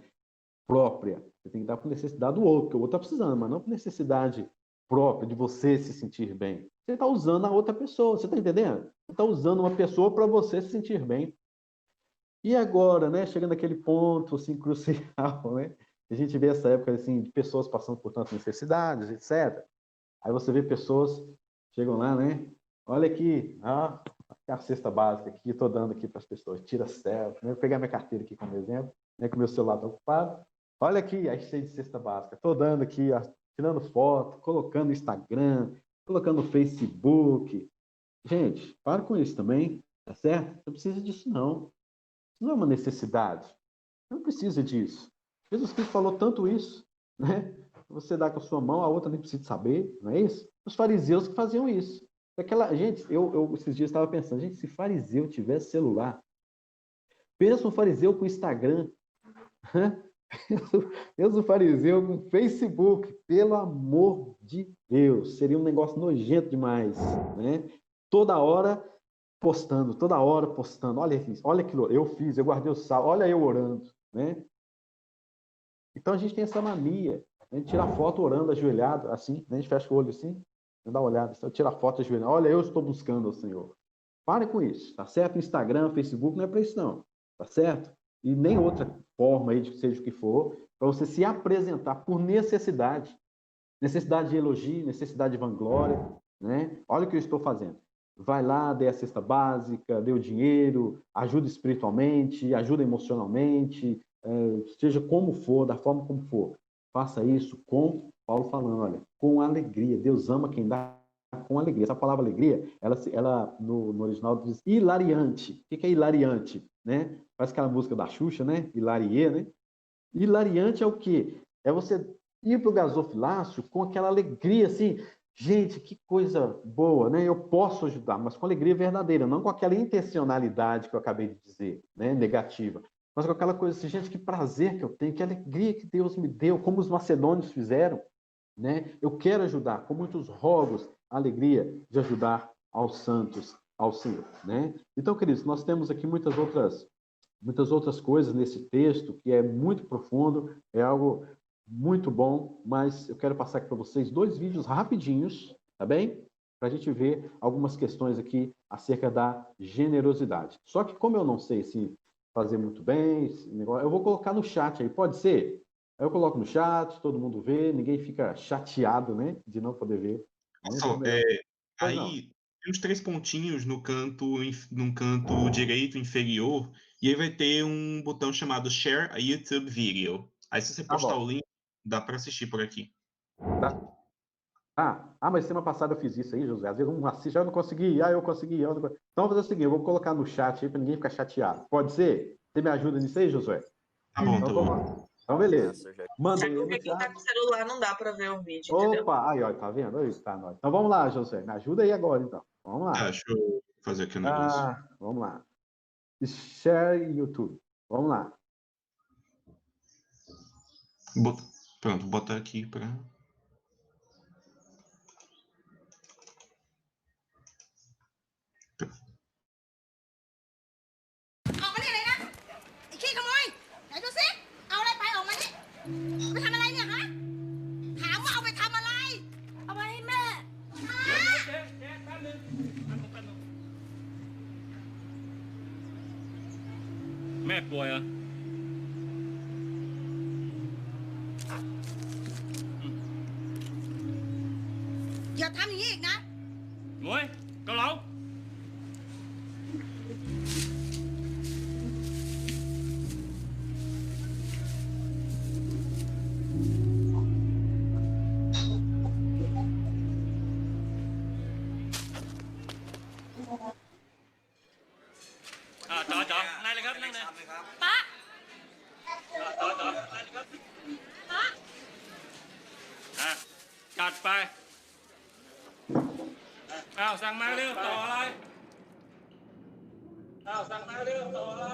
própria. Você tem que dar por necessidade do outro, porque o outro está precisando, mas não por necessidade própria de você se sentir bem. Você está usando a outra pessoa, você está entendendo? Você está usando uma pessoa para você se sentir bem. E agora, né, chegando naquele ponto assim, crucial, né? A gente vê essa época assim, de pessoas passando por tantas necessidades, etc. Aí você vê pessoas chegam lá, né? Olha aqui, a cesta básica aqui, estou dando aqui para as pessoas, tira selfie, né? Vou pegar minha carteira aqui como exemplo, né? Que o meu celular está ocupado. Olha aqui, aí cheio de cesta básica, estou dando aqui, ó, tirando foto, colocando no Instagram, colocando no Facebook. Gente, para com isso também, tá certo? Não precisa disso não. Isso não é uma necessidade. Não precisa disso. Jesus Cristo falou tanto isso, né? Você dá com a sua mão, a outra nem precisa saber, não é isso? Os fariseus que faziam isso. Gente, eu esses dias estava pensando, gente, se fariseu tivesse celular, pensa um fariseu com Instagram, pensa um fariseu com Facebook, pelo amor de Deus, seria um negócio nojento demais, né? Toda hora postando, toda hora postando, olha aquilo, eu fiz, eu guardei o sal, olha eu orando, né? Então a gente tem essa mania, né, de tirar foto orando ajoelhado, assim, né, a gente fecha o olho assim, dá uma olhada, então, tira foto ajoelhado, olha, eu estou buscando o Senhor. Pare com isso, tá certo? Instagram, Facebook não é para isso não, tá certo? E nem outra forma aí, de seja o que for, para você se apresentar por necessidade, necessidade de elogio, necessidade de vanglória, né? Olha o que eu estou fazendo. Vai lá, dê a cesta básica, dê o dinheiro, ajuda espiritualmente, ajuda emocionalmente, seja como for, da forma como for. Faça isso com, Paulo falando, olha, com alegria. Deus ama quem dá com alegria. Essa palavra alegria, ela no original diz hilariante. O que é hilariante? Né? Parece aquela música da Xuxa, né? Hilarie, né? Hilariante é o quê? É você ir para o gasofilácio com aquela alegria, assim, gente, que coisa boa, né? Eu posso ajudar, mas com alegria verdadeira, não com aquela intencionalidade que eu acabei de dizer, né? Negativa. Mas com aquela coisa assim, gente, que prazer que eu tenho, que alegria que Deus me deu, como os macedônios fizeram, né? Eu quero ajudar, com muitos rogos, a alegria de ajudar aos santos, ao Senhor, né? Então, queridos, nós temos aqui muitas outras coisas nesse texto que é muito profundo, é algo muito bom, mas eu quero passar aqui para vocês 2 vídeos rapidinhos, tá bem? Para a gente ver algumas questões aqui acerca da generosidade. Só que como eu não sei se fazer muito bem, eu vou colocar no chat aí, pode ser? Aí eu coloco no chat, todo mundo vê, ninguém fica chateado, né, de não poder ver. Né? Só, Pois não. aí tem os 3 pontinhos no canto direito inferior, e aí vai ter um botão chamado Share a YouTube Video. Aí se você Tá postar o bom. link, dá para assistir por aqui. Tá. Mas semana passada eu fiz isso aí, José. Às vezes eu não assisto, eu não consegui, eu consegui. Então, vou fazer o seguinte, eu vou colocar no chat aí para ninguém ficar chateado. Pode ser? Você me ajuda nisso aí, Josué? Tá bom, Então, tá vamos bom. lá. Então, beleza. Massa, já. Mandei É aí porque no quem tá chat. com celular não dá para ver o vídeo, entendeu? Opa, aí, ó, tá vendo? Aí, tá, nós. Então, vamos lá, Josué. Me ajuda aí agora, então. Vamos lá. Deixa eu fazer aqui o negócio. Vamos lá. Share YouTube. Vamos lá. Pronto, vou botar aqui para...แม่ป่วยเหรออย่าทำอย่างนี้อีกนะโว้ยเกาเหลา จ๋อนั่งเลยครับนั่งเลยป๊าจ๋อนั่งเลยครับป๊าจัดไปสั่งมาเรื่องต่ออะไรสั่งมาเรื่องต่ออะไร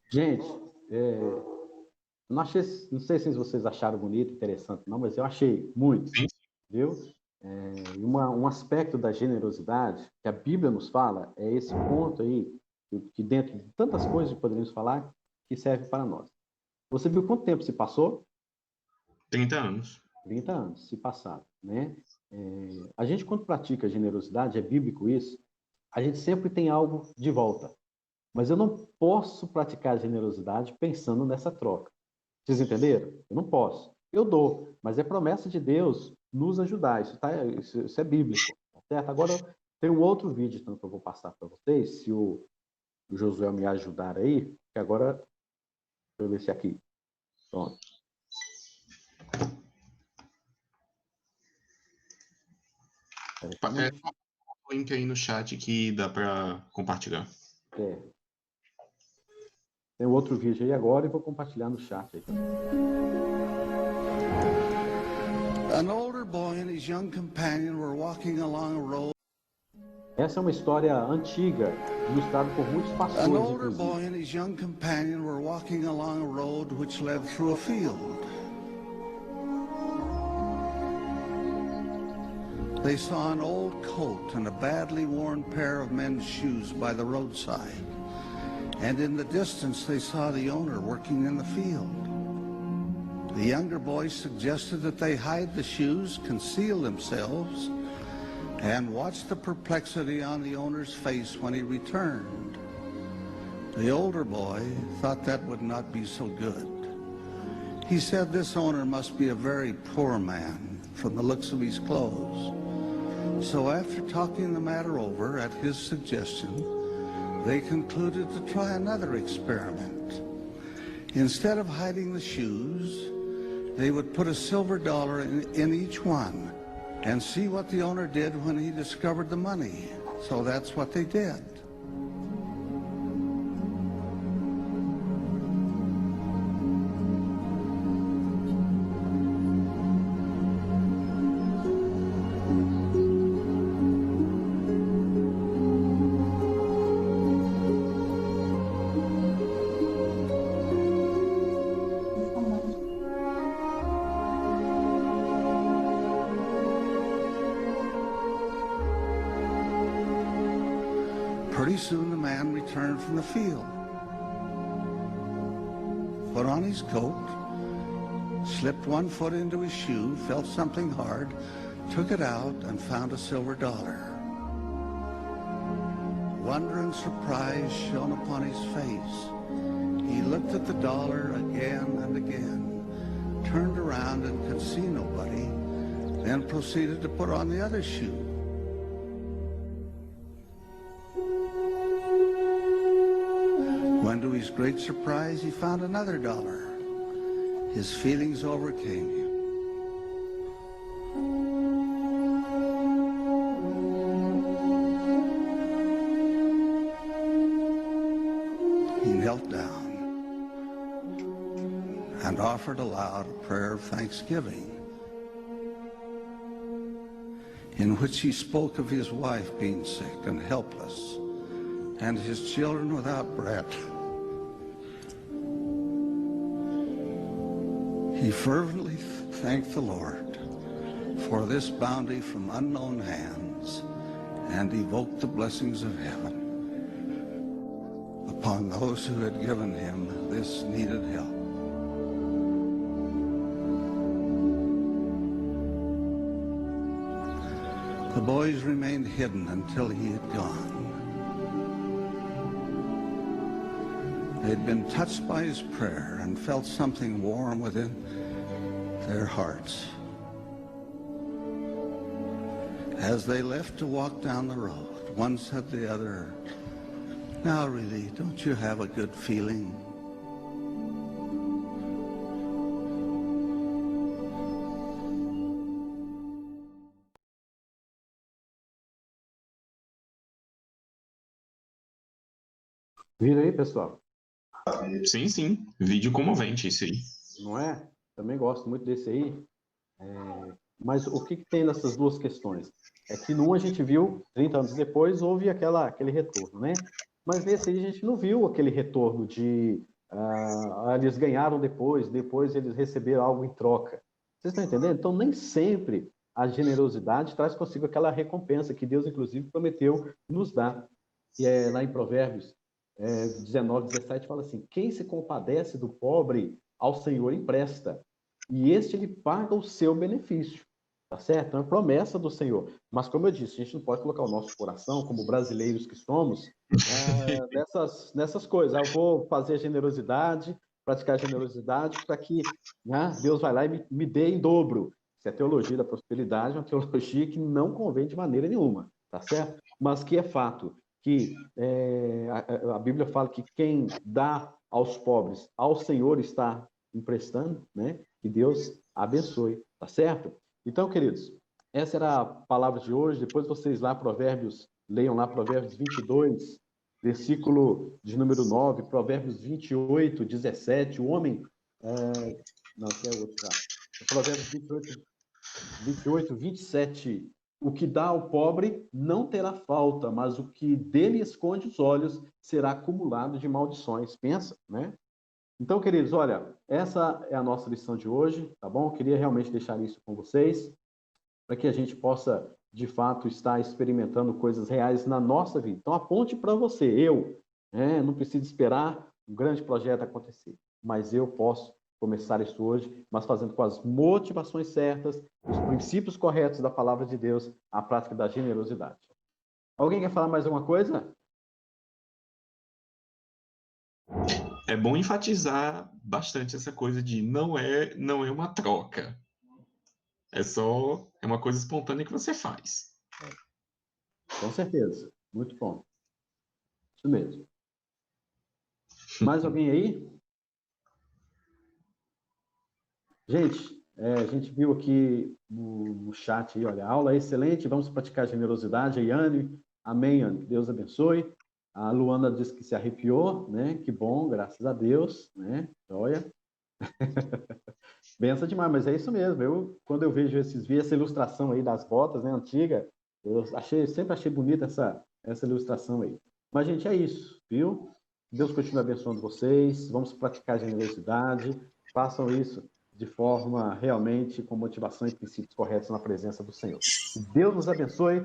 Gente, não sei se vocês acharam bonito, interessante, não, mas eu achei muito, viu? E um aspecto da generosidade que a Bíblia nos fala é esse ponto aí, que dentro de tantas coisas que poderíamos falar, que serve para nós. Você viu quanto tempo se passou? 30 anos. 30 anos se passaram, né? A gente, quando pratica generosidade, é bíblico isso, a gente sempre tem algo de volta. Mas eu não posso praticar generosidade pensando nessa troca. Vocês entenderam? Eu não posso. Eu dou, mas é promessa de Deus nos ajudar. Isso é bíblico, tá certo? Agora, tem um outro vídeo então, que eu vou passar para vocês, se o Josué me ajudar aí, que agora, deixa eu ver se aqui. Pronto. O link aí no chat que dá para compartilhar. Tem um outro vídeo aí agora e vou compartilhar no chat aí. An older boy and his young companion were walking along a road. Essa é uma história antiga, ilustrada por muitos pastores. An older boy and his young companion were walking along a road which led through a field. They saw an old coat and a badly worn pair of men's shoes by the roadside. And in the distance they saw the owner working in the field. The younger boy suggested that they hide the shoes, conceal themselves, and watch the perplexity on the owner's face when he returned. The older boy thought that would not be so good. He said this owner must be a very poor man from the looks of his clothes. So after talking the matter over at his suggestion, they concluded to try another experiment. Instead of hiding the shoes, they would put a silver dollar in each one and see what the owner did when he discovered the money. So that's what they did. Pretty soon the man returned from the field, put on his coat, slipped one foot into his shoe, felt something hard, took it out and found a silver dollar. Wonder and surprise shone upon his face. He looked at the dollar again and again, turned around and could see nobody, then proceeded to put on the other shoe. When to his great surprise, he found another dollar. His feelings overcame him. He knelt down and offered aloud a prayer of thanksgiving, in which he spoke of his wife being sick and helpless, and his children without bread. He fervently thanked the Lord for this bounty from unknown hands and evoked the blessings of heaven upon those who had given him this needed help. The boys remained hidden until he had gone. They'd been touched by his prayer and felt something warm within their hearts. As they left to walk down the road, one said to the other, "Now really, don't you have a good feeling?" Viram aí, pessoal? Sim, sim. Vídeo comovente, isso aí. Não é? Também gosto muito desse aí. Mas o que tem nessas duas questões? É que num a gente viu, 30 anos depois, houve aquele retorno, né? Mas nesse aí a gente não viu aquele retorno de eles ganharam depois eles receberam algo em troca. Vocês estão entendendo? Então, nem sempre a generosidade traz consigo aquela recompensa que Deus, inclusive, prometeu nos dar. E lá em Provérbios 19, 17, fala assim: quem se compadece do pobre, ao Senhor empresta, e este lhe paga o seu benefício. Tá certo? Então é promessa do Senhor. Mas, como eu disse, a gente não pode colocar o nosso coração, como brasileiros que somos, nessas coisas. Eu vou fazer a generosidade, praticar a generosidade, para que Deus vai lá e me dê em dobro. Isso é teologia da prosperidade, uma teologia que não convém de maneira nenhuma, tá certo? Mas que é fato que a Bíblia fala que quem dá aos pobres, ao Senhor está emprestando, né? Que Deus abençoe, tá certo? Então, queridos, essa era a palavra de hoje. Depois vocês lá, leiam lá Provérbios 22, versículo de número 9, Provérbios 28, 17, o homem... não, que é outro já. Provérbios 28, 27, o que dá ao pobre não terá falta, mas o que dele esconde os olhos será acumulado de maldições. Pensa, né? Então, queridos, olha, essa é a nossa lição de hoje, tá bom? Eu queria realmente deixar isso com vocês, para que a gente possa, de fato, estar experimentando coisas reais na nossa vida. Então, aponte para você, não preciso esperar um grande projeto acontecer, mas eu posso começar isso hoje, mas fazendo com as motivações certas, os princípios corretos da palavra de Deus, a prática da generosidade. Alguém quer falar mais alguma coisa? É bom enfatizar bastante essa coisa de não é uma troca. É uma coisa espontânea que você faz. Com certeza. Muito bom. Isso mesmo. Mais alguém aí? Gente, a gente viu aqui no chat, aí, olha, aula excelente, vamos praticar generosidade. A Yane, amém, Yane, que Deus abençoe. A Luana disse que se arrepiou, né? Que bom, graças a Deus, né? Joia. Benção demais, mas é isso mesmo. Quando eu vejo vi essa ilustração aí das botas, né, antiga, sempre achei bonita essa ilustração aí. Mas, gente, é isso, viu? Deus continue abençoando vocês, vamos praticar generosidade, façam isso de forma realmente com motivação e princípios corretos na presença do Senhor. Deus nos abençoe.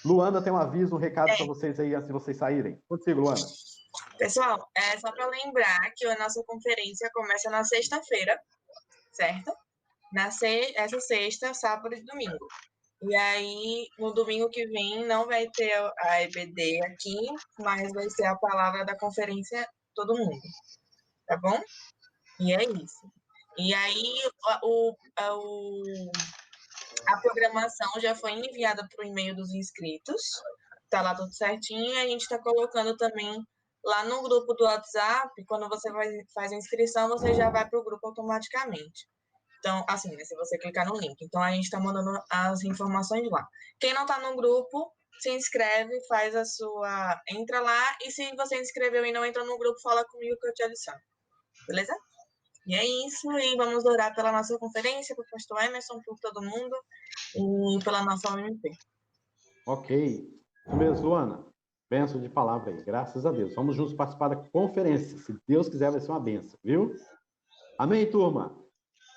Luana tem um aviso, um recado para vocês aí antes de vocês saírem. Contigo, Luana. Pessoal, só para lembrar que a nossa conferência começa na sexta-feira, certo? Essa sexta, sábado e domingo. E aí, no domingo que vem, não vai ter a EBD aqui, mas vai ser a palavra da conferência todo mundo. Tá bom? E é isso. E aí, a programação já foi enviada para o e-mail dos inscritos. Tá lá tudo certinho. E a gente está colocando também lá no grupo do WhatsApp. Quando você faz a inscrição, você já vai para o grupo automaticamente. Então, assim, né, se você clicar no link. Então, a gente está mandando as informações lá. Quem não está no grupo, se inscreve, entra lá. E se você inscreveu e não entrou no grupo, fala comigo que eu te adiciono. Beleza? E é isso. E vamos orar pela nossa conferência, pelo pastor Emerson, por todo mundo e pela nossa UMP. Ok. Isso mesmo, Luana. Benção de palavra aí. Graças a Deus. Vamos juntos participar da conferência. Se Deus quiser, vai ser uma benção, viu? Amém, turma?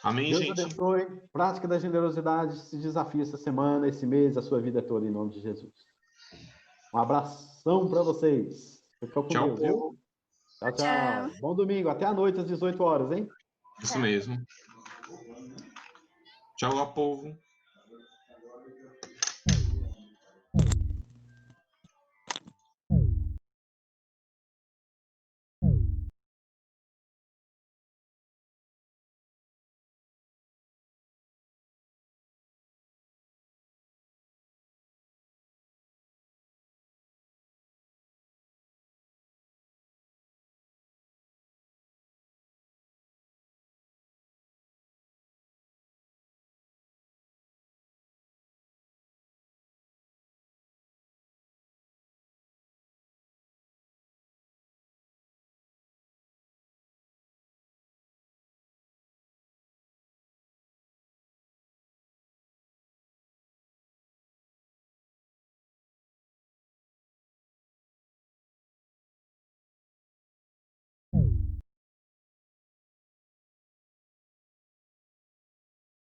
Amém, Deus gente. abençoe. Prática da generosidade. Se desafie essa semana, esse mês, a sua vida toda, em nome de Jesus. Um abração para vocês. Fica com Tchau, Deus, viu? Tchau, tchau. Tchau. Bom domingo. Até a noite, às 18 horas, hein? Isso mesmo. Tchau, povo.